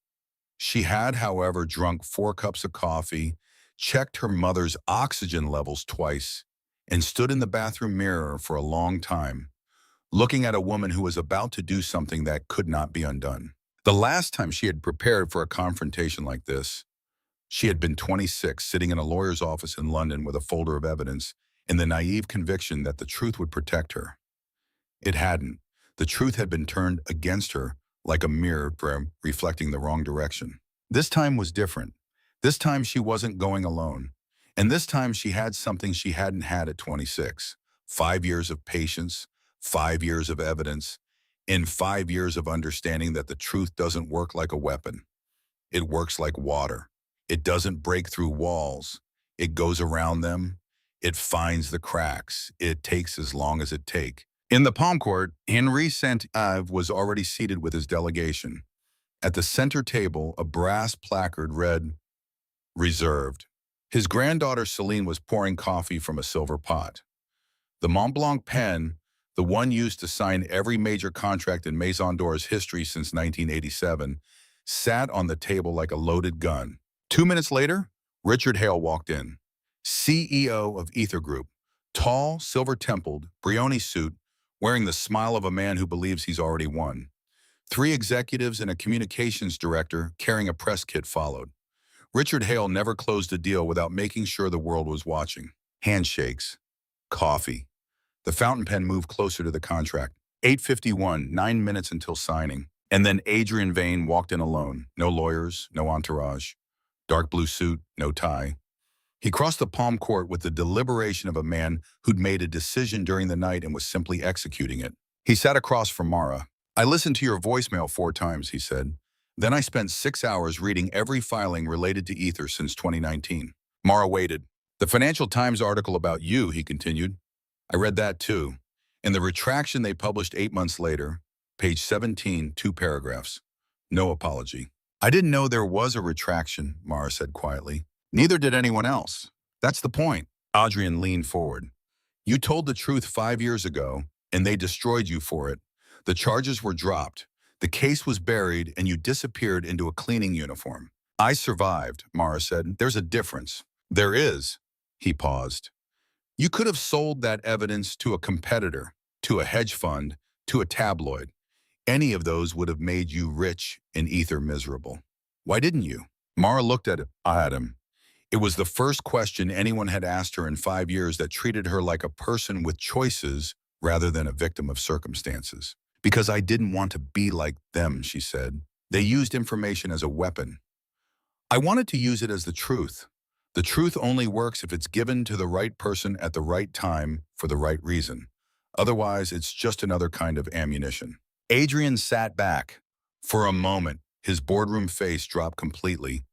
She had, however, drunk 4 cups of coffee, checked her mother's oxygen levels twice, and stood in the bathroom mirror for a long time, looking at a woman who was about to do something that could not be undone. The last time she had prepared for a confrontation like this, she had been 26, sitting in a lawyer's office in London with a folder of evidence in the naive conviction that the truth would protect her. It hadn't. The truth had been turned against her like a mirror reflecting the wrong direction. This time was different. This time she wasn't going alone. And this time she had something she hadn't had at 26. 5 years of patience, 5 years of evidence, and 5 years of understanding that the truth doesn't work like a weapon. It works like water. It doesn't break through walls. It goes around them. It finds the cracks. It takes as long as it takes. In the Palm Court, Henri Saint-Ive was already seated with his delegation. At the center table, a brass placard read, "Reserved." His granddaughter Celine was pouring coffee from a silver pot. The Mont Blanc pen, the one used to sign every major contract in Maison d'Or's history since 1987, sat on the table like a loaded gun. 2 minutes later, Richard Hale walked in, CEO of Ether Group, tall, silver-templed, Brioni suit, wearing the smile of a man who believes he's already won. 3 executives and a communications director carrying a press kit followed. Richard Hale never closed a deal without making sure the world was watching. Handshakes. Coffee. The fountain pen moved closer to the contract. 8:51, 9 minutes until signing. And then Adrian Vane walked in alone. No lawyers, no entourage. Dark blue suit, no tie. He crossed the Palm Court with the deliberation of a man who'd made a decision during the night and was simply executing it. He sat across from Mara. "I listened to your voicemail 4 times, he said. "Then I spent 6 hours reading every filing related to Ether since 2019. Mara waited. "The Financial Times article about you," he continued. "I read that too. And the retraction they published 8 months later, page 17, 2 paragraphs. No apology." "I didn't know there was a retraction," Mara said quietly. "Neither did anyone else. That's the point." Adrian leaned forward. "You told the truth 5 years ago, and they destroyed you for it. The charges were dropped. The case was buried, and you disappeared into a cleaning uniform. I survived," Mara said. "There's a difference." "There is." He paused. "You could have sold that evidence to a competitor, to a hedge fund, to a tabloid. Any of those would have made you rich and Ether miserable. Why didn't you?" Mara looked at him. It was the first question anyone had asked her in 5 years that treated her like a person with choices rather than a victim of circumstances. "Because I didn't want to be like them," she said. They used information as a weapon. I wanted to use it as the truth. The truth only works if it's given to the right person at the right time for the right reason. Otherwise, it's just another kind of ammunition. Adrian sat back. For a moment, his boardroom face dropped completely,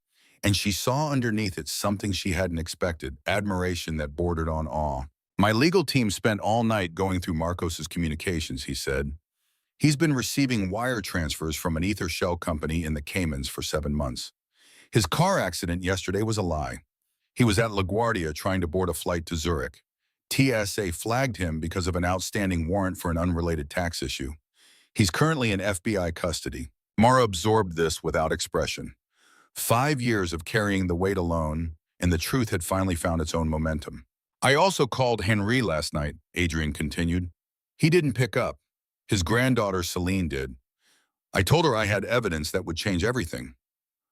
and she saw underneath it something she hadn't expected, admiration that bordered on awe. My legal team spent all night going through Marcos's communications, he said. He's been receiving wire transfers from an ether shell company in the Caymans for 7 months. His car accident yesterday was a lie. He was at LaGuardia trying to board a flight to Zurich. TSA flagged him because of an outstanding warrant for an unrelated tax issue. He's currently in FBI custody. Mara absorbed this without expression. 5 years of carrying the weight alone, and the truth had finally found its own momentum. I also called Henry last night, Adrian continued. He didn't pick up. His granddaughter Celine did. I told her I had evidence that would change everything.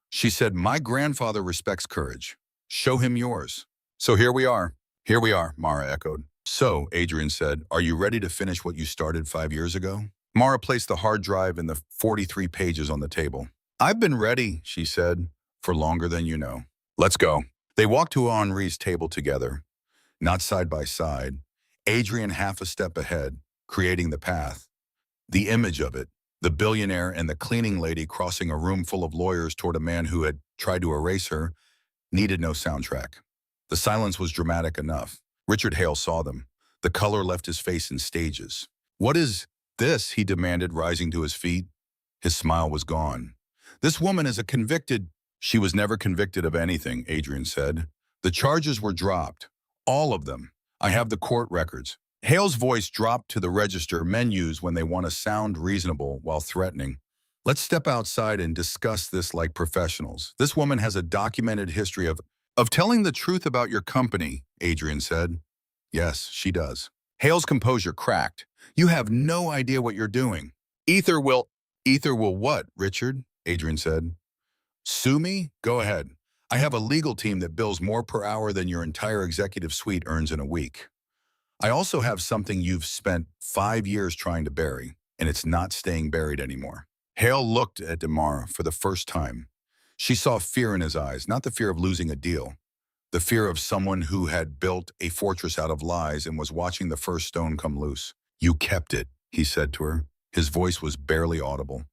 She said, my grandfather respects courage. Show him yours. So here we are. Here we are, Mara echoed. So, Adrian said, are you ready to finish what you started 5 years ago? Mara placed the hard drive and the 43 pages on the table. I've been ready, she said, for longer than you know. Let's go. They walked to Henri's table together, not side by side, Adrian half a step ahead, creating the path. The image of it, the billionaire and the cleaning lady crossing a room full of lawyers toward a man who had tried to erase her, needed no soundtrack. The silence was dramatic enough. Richard Hale saw them. The color left his face in stages. What is this? He demanded, rising to his feet. His smile was gone. This woman is a convicted. She was never convicted of anything, Adrian said. The charges were dropped. All of them. I have the court records. Hale's voice dropped to the register men use when they want to sound reasonable while threatening. Let's step outside and discuss this like professionals. This woman has a documented history of telling the truth about your company, Adrian said. Yes, she does. Hale's composure cracked. You have no idea what you're doing. Ether will what, Richard? Adrian said. Sue me? Go ahead. I have a legal team that bills more per hour than your entire executive suite earns in a week. I also have something you've spent 5 years trying to bury, and it's not staying buried anymore. Hale looked at Demar for the first time. She saw fear in his eyes, not the fear of losing a deal, the fear of someone who had built a fortress out of lies and was watching the first stone come loose. You kept it, he said to her. His voice was barely audible.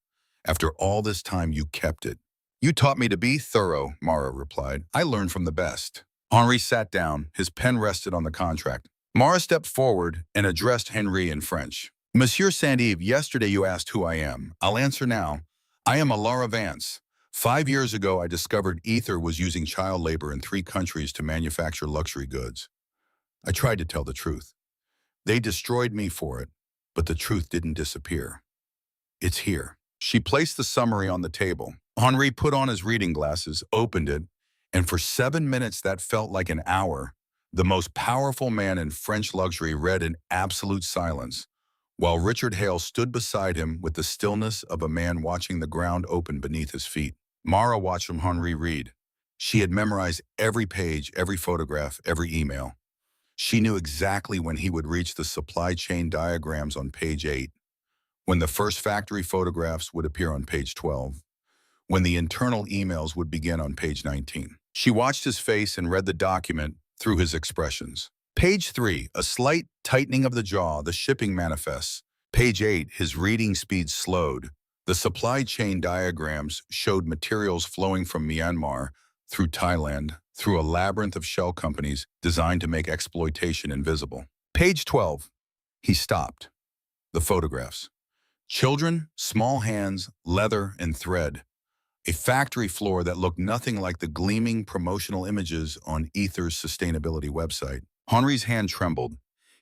After all this time, you kept it. You taught me to be thorough, Mara replied. I learned from the best. Henri sat down. His pen rested on the contract. Mara stepped forward and addressed Henri in French. Monsieur Saint-Yves, yesterday you asked who I am. I'll answer now. I am Alara Vance. 5 years ago, I discovered Ether was using child labor in 3 countries to manufacture luxury goods. I tried to tell the truth. They destroyed me for it, but the truth didn't disappear. It's here. She placed the summary on the table. Henri put on his reading glasses, opened it, and for 7 minutes that felt like an hour, the most powerful man in French luxury read in absolute silence, while Richard Hale stood beside him with the stillness of a man watching the ground open beneath his feet. Mara watched Henri read. She had memorized every page, every photograph, every email. She knew exactly when he would reach the supply chain diagrams on page 8, when the first factory photographs would appear on page 12, when the internal emails would begin on page 19. She watched his face and read the document through his expressions. Page 3, a slight tightening of the jaw, the shipping manifests. Page 8, his reading speed slowed. The supply chain diagrams showed materials flowing from Myanmar through Thailand, through a labyrinth of shell companies designed to make exploitation invisible. Page 12, he stopped. The photographs. Children, small hands, leather, and thread. A factory floor that looked nothing like the gleaming promotional images on Ether's sustainability website. Henri's hand trembled.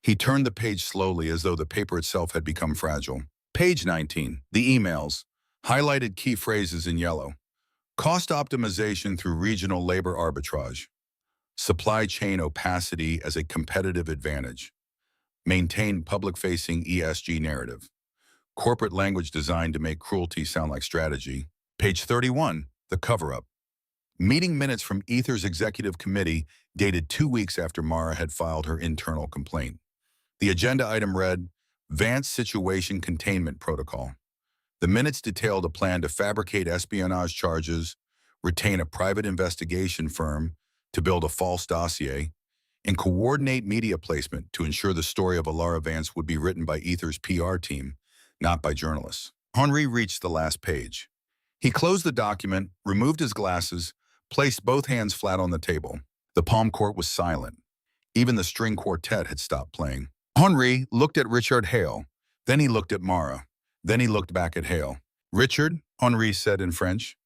He turned the page slowly as though the paper itself had become fragile. Page 19, the emails. Highlighted key phrases in yellow. Cost optimization through regional labor arbitrage. Supply chain opacity as a competitive advantage. Maintain public-facing ESG narrative. Corporate language designed to make cruelty sound like strategy. Page 31, the cover-up. Meeting minutes from Ether's executive committee dated 2 weeks after Mara had filed her internal complaint. The agenda item read, Vance Situation Containment Protocol. The minutes detailed a plan to fabricate espionage charges, retain a private investigation firm to build a false dossier, and coordinate media placement to ensure the story of Alara Vance would be written by Ether's PR team, not by journalists. Henri reached the last page. He closed the document, removed his glasses, placed both hands flat on the table. The palm court was silent. Even the string quartet had stopped playing. Henri looked at Richard Hale. Then he looked at Mara. Then he looked back at Hale. "Richard," Henri said in French,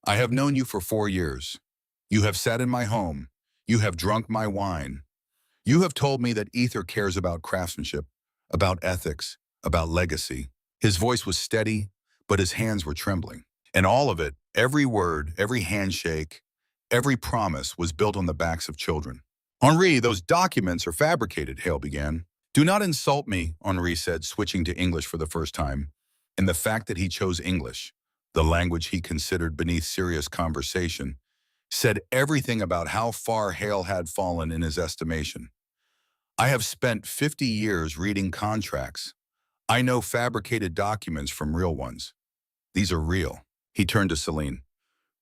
"I have known you for 4 years. You have sat in my home. You have drunk my wine. You have told me that Ether cares about craftsmanship, about ethics, about legacy." His voice was steady, but his hands were trembling. And all of it, every word, every handshake, every promise was built on the backs of children. "Henri, those documents are fabricated," Hale began. "Do not insult me," Henri said, switching to English for the first time. And the fact that he chose English, the language he considered beneath serious conversation, said everything about how far Hale had fallen in his estimation. "I have spent 50 years reading contracts. I know fabricated documents from real ones. These are real." He turned to Celine.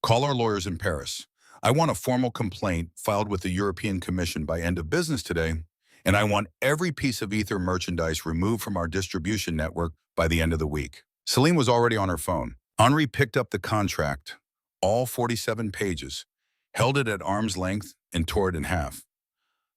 "Call our lawyers in Paris. I want a formal complaint filed with the European Commission by end of business today, and I want every piece of Ether merchandise removed from our distribution network by the end of the week." Celine was already on her phone. Henri picked up the contract, all 47 pages, held it at arm's length, and tore it in half.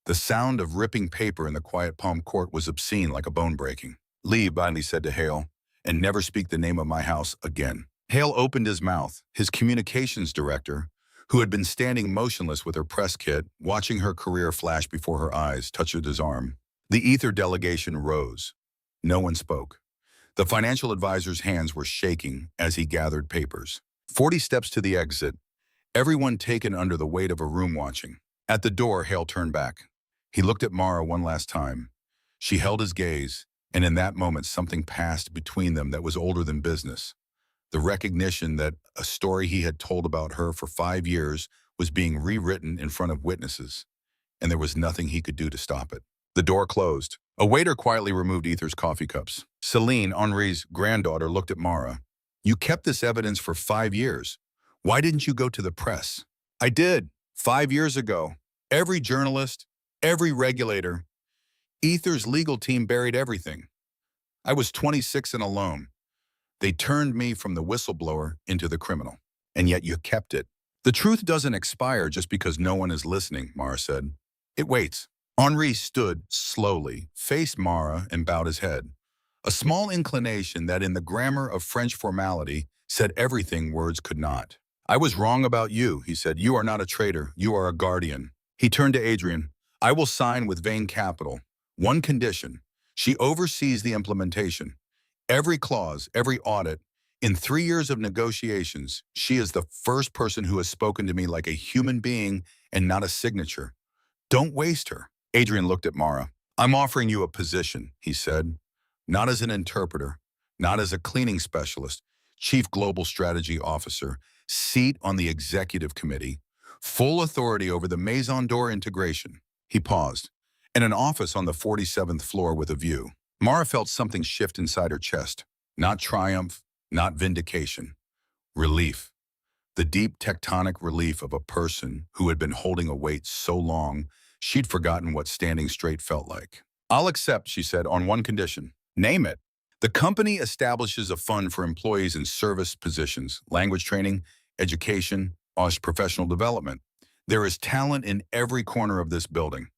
The sound of ripping paper in the quiet palm court was obscene, like a bone breaking. "Leave," Bindley said to Hale, "and never speak the name of my house again." Hale opened his mouth. His communications director, who had been standing motionless with her press kit, watching her career flash before her eyes, touched his arm. The Ether delegation rose. No one spoke. The financial advisor's hands were shaking as he gathered papers. 40 steps to the exit, everyone taken under the weight of a room watching. At the door, Hale turned back. He looked at Mara one last time. She held his gaze, and in that moment something passed between them that was older than business. The recognition that a story he had told about her for 5 years was being rewritten in front of witnesses, and there was nothing he could do to stop it. The door closed. A waiter quietly removed Ether's coffee cups. Celine, Henri's granddaughter, looked at Mara. "You kept this evidence for 5 years. Why didn't you go to the press?" "I did, 5 years ago. Every journalist, every regulator. Ether's legal team buried everything. I was 26 and alone. They turned me from the whistleblower into the criminal. And yet you kept it." "The truth doesn't expire just because no one is listening," Mara said. "It waits." Henri stood slowly, faced Mara, and bowed his head. A small inclination that in the grammar of French formality said everything words could not. "I was wrong about you," he said. "You are not a traitor. You are a guardian." He turned to Adrian. "I will sign with Vane Capital. One condition. She oversees the implementation. Every clause, every audit. In 3 years of negotiations, she is the first person who has spoken to me like a human being and not a signature. Don't waste her." Adrian looked at Mara. "I'm offering you a position," he said. "Not as an interpreter, not as a cleaning specialist, chief global strategy officer, seat on the executive committee, full authority over the Maison d'Or integration." He paused. "And an office on the 47th floor with a view." Mara felt something shift inside her chest. Not triumph, not vindication. Relief. The deep tectonic relief of a person who had been holding a weight so long, she'd forgotten what standing straight felt like. "I'll accept," she said, "on one condition." "Name it." "The company establishes a fund for employees in service positions, language training, education, professional development. There is talent in every corner of this building.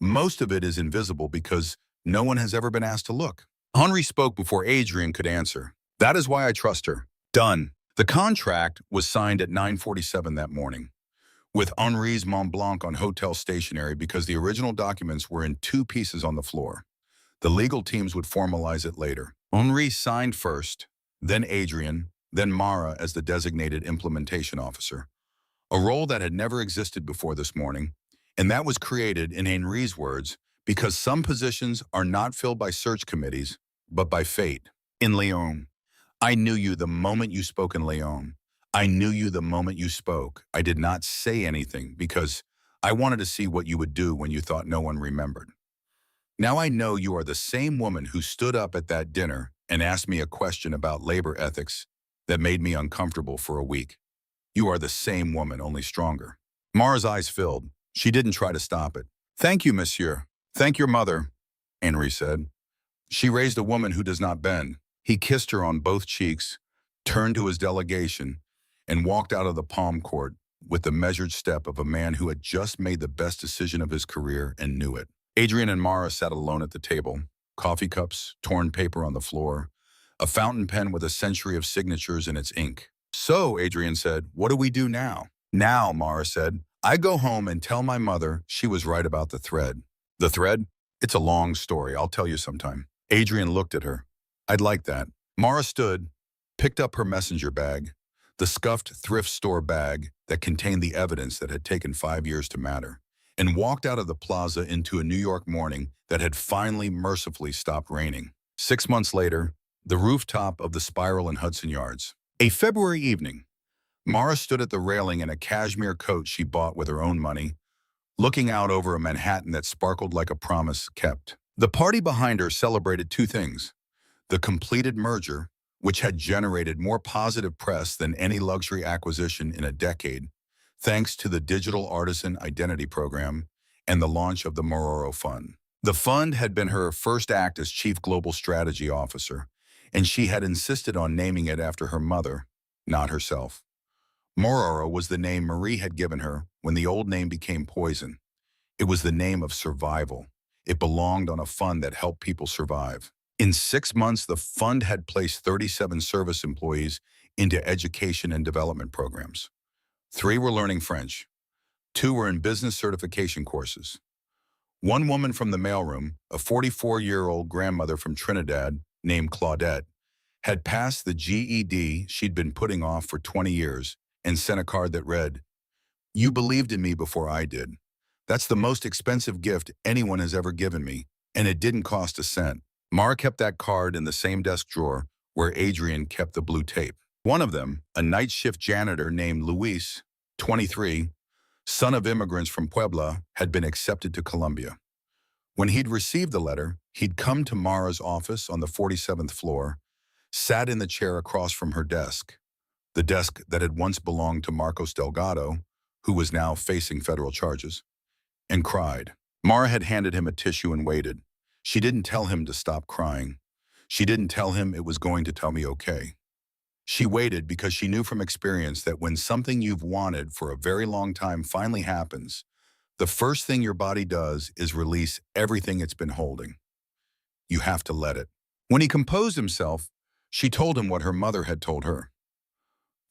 Most of it is invisible because no one has ever been asked to look." Henri spoke before Adrian could answer. "That is why I trust her." Done. The contract was signed at 9:47 that morning, with Henri's Mont Blanc on hotel stationery because the original documents were in 2 pieces on the floor. The legal teams would formalize it later. Henri signed first, then Adrian, then Mara as the designated implementation officer, a role that had never existed before this morning, and that was created, in Henri's words, because some positions are not filled by search committees, but by fate. "In Lyon. I knew you the moment you spoke in Lyon. I knew you the moment you spoke. I did not say anything because I wanted to see what you would do when you thought no one remembered. Now I know you are the same woman who stood up at that dinner and asked me a question about labor ethics that made me uncomfortable for a week. You are the same woman, only stronger. Mara's eyes filled. She didn't try to stop it. Thank you, monsieur. Thank your mother, Henry said. She raised a woman who does not bend. He kissed her on both cheeks, turned to his delegation, and walked out of the palm court with the measured step of a man who had just made the best decision of his career and knew it. Adrian and Mara sat alone at the table, coffee cups, torn paper on the floor, a fountain pen with a century of signatures in its ink. So, Adrian said, what do we do now? Now, Mara said, I go home and tell my mother she was right about the thread. The thread? It's a long story. I'll tell you sometime. Adrian looked at her. I'd like that. Mara stood, picked up her messenger bag, the scuffed thrift store bag that contained the evidence that had taken 5 years to matter, and walked out of the plaza into a New York morning that had finally mercifully stopped raining. 6 months later, the rooftop of the Spiral in Hudson Yards. A February evening, Mara stood at the railing in a cashmere coat she bought with her own money, looking out over a Manhattan that sparkled like a promise kept. The party behind her celebrated two things: the completed merger, which had generated more positive press than any luxury acquisition in a decade, thanks to the Digital Artisan Identity Program and the launch of the Mororo Fund. The fund had been her first act as Chief Global Strategy Officer, and she had insisted on naming it after her mother, not herself. Mororo was the name Marie had given her when the old name became poison. It was the name of survival. It belonged on a fund that helped people survive. In 6 months, the fund had placed 37 service employees into education and development programs. 3 were learning French. 2 were in business certification courses. One woman from the mailroom, a 44-year-old grandmother from Trinidad named Claudette, had passed the GED she'd been putting off for 20 years and sent a card that read, "You believed in me before I did. That's the most expensive gift anyone has ever given me, and it didn't cost a cent." Mara kept that card in the same desk drawer where Adrian kept the blue tape. One of them, a night shift janitor named Luis, 23, son of immigrants from Puebla, had been accepted to Columbia. When he'd received the letter, he'd come to Mara's office on the 47th floor, sat in the chair across from her desk, the desk that had once belonged to Marcos Delgado, who was now facing federal charges, and cried. Mara had handed him a tissue and waited. She didn't tell him to stop crying. She didn't tell him it was going to tell me okay. She waited because she knew from experience that when something you've wanted for a very long time finally happens, the first thing your body does is release everything it's been holding. You have to let it. When he composed himself, she told him what her mother had told her.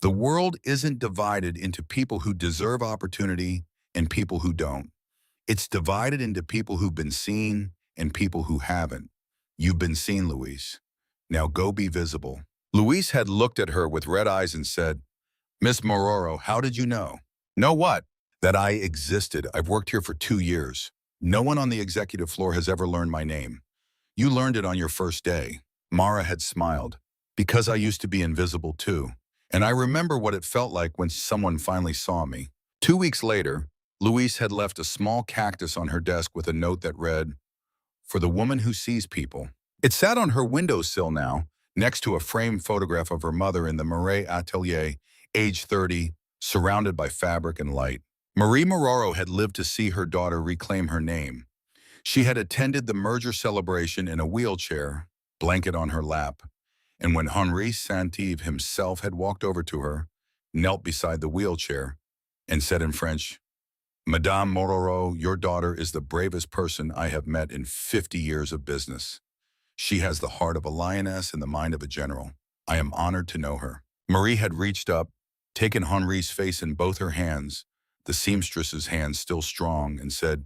The world isn't divided into people who deserve opportunity and people who don't. It's divided into people who've been seen and people who haven't. You've been seen, Luis. Now go be visible. Luis had looked at her with red eyes and said, "Miss Mororo, how did you know?" "Know what?" "That I existed. I've worked here for 2 years. No one on the executive floor has ever learned my name. You learned it on your first day." Mara had smiled. "Because I used to be invisible too. And I remember what it felt like when someone finally saw me." 2 weeks later, Luis had left a small cactus on her desk with a note that read, "For the woman who sees people." It sat on her windowsill now, next to a framed photograph of her mother in the Marais atelier, age 30, surrounded by fabric and light. Marie Mororo had lived to see her daughter reclaim her name. She had attended the merger celebration in a wheelchair, blanket on her lap, and when Henri Saint-Yves himself had walked over to her, knelt beside the wheelchair, and said in French, "Madame Mororo, your daughter is the bravest person I have met in 50 years of business. She has the heart of a lioness and the mind of a general. I am honored to know her." Marie had reached up, taken Henri's face in both her hands, the seamstress's hands still strong, and said,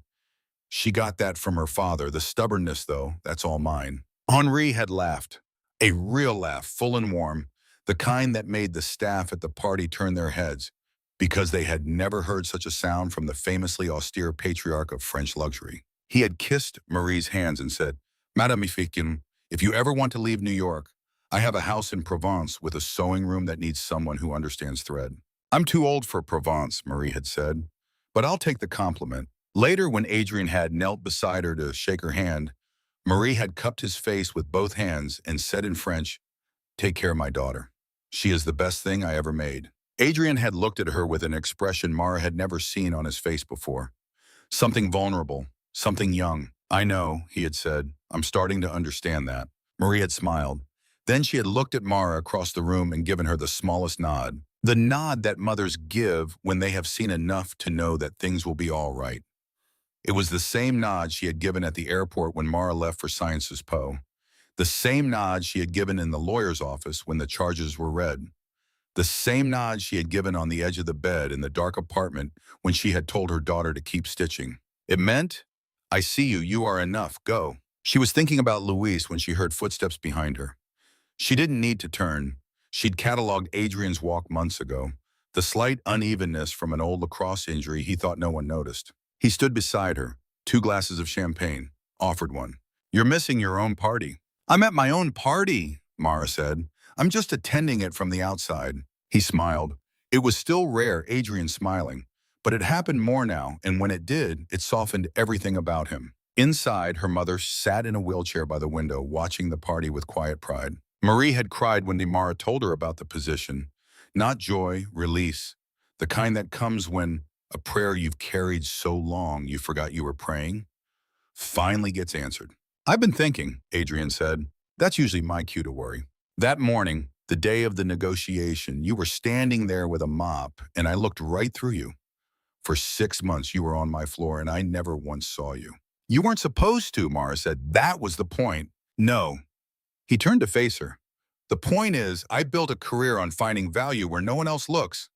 "She got that from her father. The stubbornness, though, that's all mine." Henri had laughed, a real laugh, full and warm, the kind that made the staff at the party turn their heads, because they had never heard such a sound from the famously austere patriarch of French luxury. He had kissed Marie's hands and said, "Madame Ifikin, if you ever want to leave New York, I have a house in Provence with a sewing room that needs someone who understands thread." "I'm too old for Provence," Marie had said, "but I'll take the compliment." Later, when Adrian had knelt beside her to shake her hand, Marie had cupped his face with both hands and said in French, "Take care of my daughter. She is the best thing I ever made." Adrian had looked at her with an expression Mara had never seen on his face before. Something vulnerable, something young. "I know," he had said. "I'm starting to understand that." Marie had smiled. Then she had looked at Mara across the room and given her the smallest nod. The nod that mothers give when they have seen enough to know that things will be all right. It was the same nod she had given at the airport when Mara left for Sciences Po. The same nod she had given in the lawyer's office when the charges were read. The same nod she had given on the edge of the bed in the dark apartment when she had told her daughter to keep stitching. It meant, "I see you, you are enough, go." She was thinking about Luis when she heard footsteps behind her. She didn't need to turn. She'd cataloged Adrian's walk months ago, the slight unevenness from an old lacrosse injury he thought no one noticed. He stood beside her, 2 glasses of champagne, offered one. "You're missing your own party." "I'm at my own party," Mara said. "I'm just attending it from the outside." He smiled. It was still rare, Adrian smiling, but it happened more now, and when it did, it softened everything about him. Inside, her mother sat in a wheelchair by the window, watching the party with quiet pride. Marie had cried when Mara told her about the position. Not joy, release. The kind that comes when a prayer you've carried so long you forgot you were praying finally gets answered. "I've been thinking," Adrian said. "That's usually my cue to worry." That morning, the day of the negotiation, you were standing there with a mop, and I looked right through you. For 6 months, you were on my floor, and I never once saw you. "You weren't supposed to," Mara said. "That was the point." "No." He turned to face her. "The point is, I built a career on finding value where no one else looks.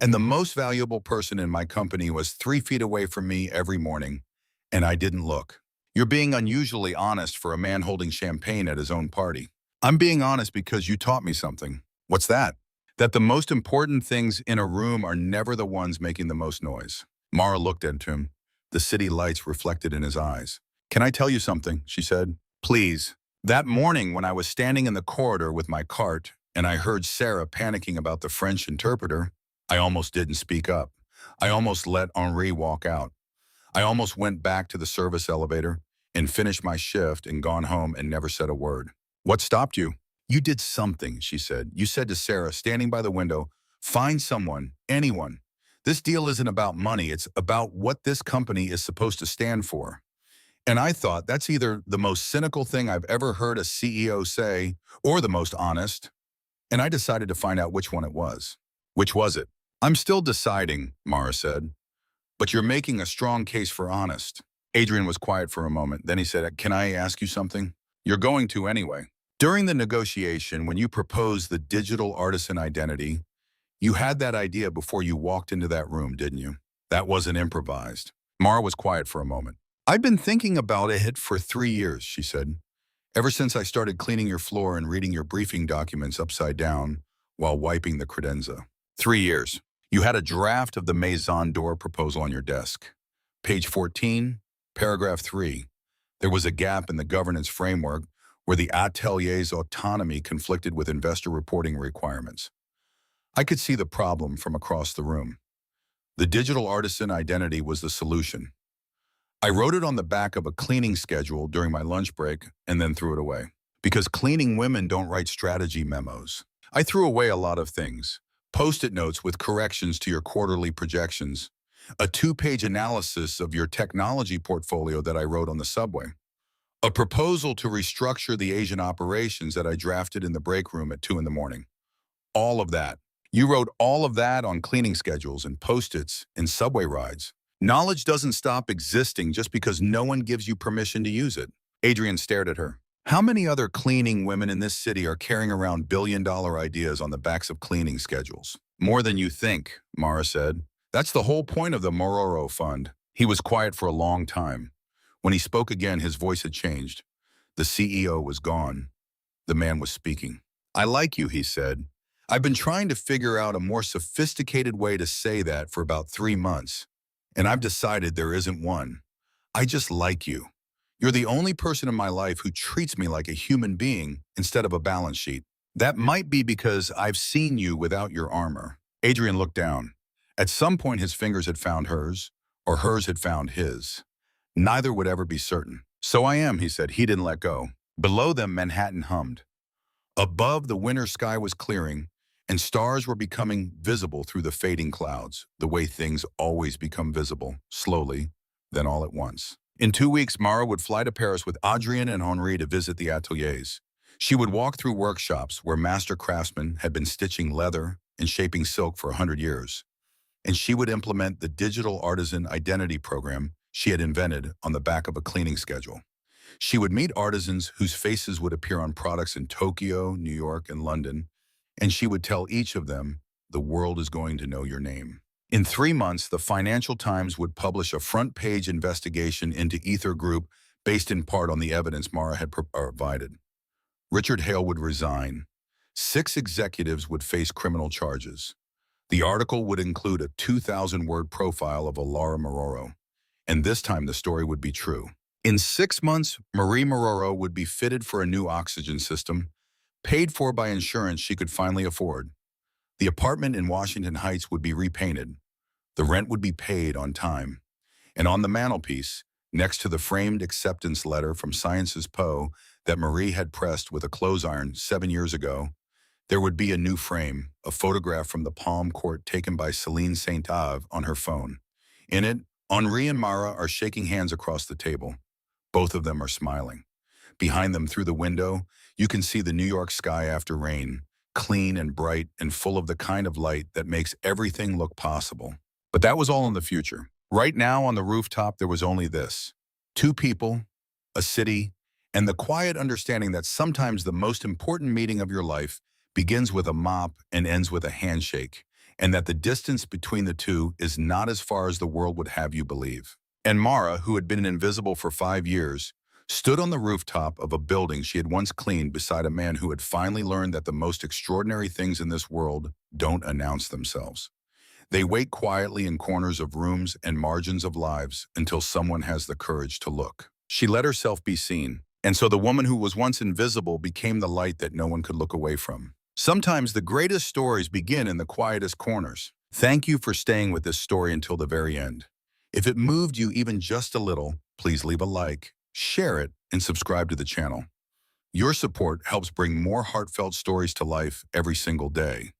And the most valuable person in my company was 3 feet away from me every morning, and I didn't look." "You're being unusually honest for a man holding champagne at his own party." "I'm being honest because you taught me something." "What's that?" "That the most important things in a room are never the ones making the most noise." Mara looked at him, the city lights reflected in his eyes. "Can I tell you something?" she said. "Please." "That morning when I was standing in the corridor with my cart and I heard Sarah panicking about the French interpreter, I almost didn't speak up. I almost let Henri walk out. I almost went back to the service elevator and finished my shift and gone home and never said a word." "What stopped you?" "You did something," she said. "You said to Sarah, standing by the window, 'Find someone, anyone. This deal isn't about money. It's about what this company is supposed to stand for.' And I thought that's either the most cynical thing I've ever heard a CEO say or the most honest. And I decided to find out which one it was." "Which was it?" "I'm still deciding," Mara said. "But you're making a strong case for honest." Adrian was quiet for a moment. Then he said, "Can I ask you something?" "You're going to anyway." "During the negotiation, when you proposed the digital artisan identity, you had that idea before you walked into that room, didn't you? That wasn't improvised." Mara was quiet for a moment. "I've been thinking about it for 3 years," she said. "Ever since I started cleaning your floor and reading your briefing documents upside down while wiping the credenza." 3 years. You had a draft of the Maison d'Or proposal on your desk. Page 14, paragraph 3. There was a gap in the governance framework where the atelier's autonomy conflicted with investor reporting requirements. I could see the problem from across the room. The digital artisan identity was the solution. I wrote it on the back of a cleaning schedule during my lunch break and then threw it away. Because cleaning women don't write strategy memos. I threw away a lot of things. Post-it notes with corrections to your quarterly projections. A 2-page analysis of your technology portfolio that I wrote on the subway. A proposal to restructure the Asian operations that I drafted in the break room at 2 in the morning. All of that. You wrote all of that on cleaning schedules and post-its and subway rides. Knowledge doesn't stop existing just because no one gives you permission to use it." Adrian stared at her. "How many other cleaning women in this city are carrying around billion-dollar ideas on the backs of cleaning schedules?" "More than you think," Mara said. "That's the whole point of the Mororo Fund." He was quiet for a long time. When he spoke again, his voice had changed. The CEO was gone. The man was speaking. "I like you," he said. "I've been trying to figure out a more sophisticated way to say that for about 3 months. And I've decided there isn't one. I just like you. You're the only person in my life who treats me like a human being instead of a balance sheet. That might be because I've seen you without your armor." Adrian looked down. At some point his fingers had found hers, or hers had found his. Neither would ever be certain. So I am, he said. He didn't let go. Below them, Manhattan hummed. Above, the winter sky was clearing, and stars were becoming visible through the fading clouds, the way things always become visible, slowly, then all at once. In 2 weeks, Mara would fly to Paris with Adrien and Henri to visit the ateliers. She would walk through workshops where master craftsmen had been stitching leather and shaping silk for 100 years, and she would implement the digital artisan identity program she had invented on the back of a cleaning schedule. She would meet artisans whose faces would appear on products in Tokyo, New York, and London, and she would tell each of them, "The world is going to know your name." In 3 months, the Financial Times would publish a front-page investigation into Ether Group based in part on the evidence Mara had provided. Richard Hale would resign. 6 executives would face criminal charges. The article would include a 2,000-word profile of Alara Maroro, and this time the story would be true. In 6 months, Marie Maroro would be fitted for a new oxygen system, paid for by insurance she could finally afford. The apartment in Washington Heights would be repainted. The rent would be paid on time. And on the mantelpiece, next to the framed acceptance letter from Sciences Po that Marie had pressed with a clothes iron 7 years ago, there would be a new frame, a photograph from the Palm Court taken by Céline Saint-Ave on her phone. In it, Henri and Mara are shaking hands across the table. Both of them are smiling. Behind them through the window, you can see the New York sky after rain, clean and bright and full of the kind of light that makes everything look possible. But that was all in the future. Right now on the rooftop, there was only this: 2 people, a city, and the quiet understanding that sometimes the most important meeting of your life begins with a mop and ends with a handshake, and that the distance between the two is not as far as the world would have you believe. And Mara, who had been invisible for 5 years, stood on the rooftop of a building she had once cleaned beside a man who had finally learned that the most extraordinary things in this world don't announce themselves. They wait quietly in corners of rooms and margins of lives until someone has the courage to look. She let herself be seen, and so the woman who was once invisible became the light that no one could look away from. Sometimes the greatest stories begin in the quietest corners. Thank you for staying with this story until the very end. If it moved you even just a little, please leave a like, share it, and subscribe to the channel. Your support helps bring more heartfelt stories to life every single day.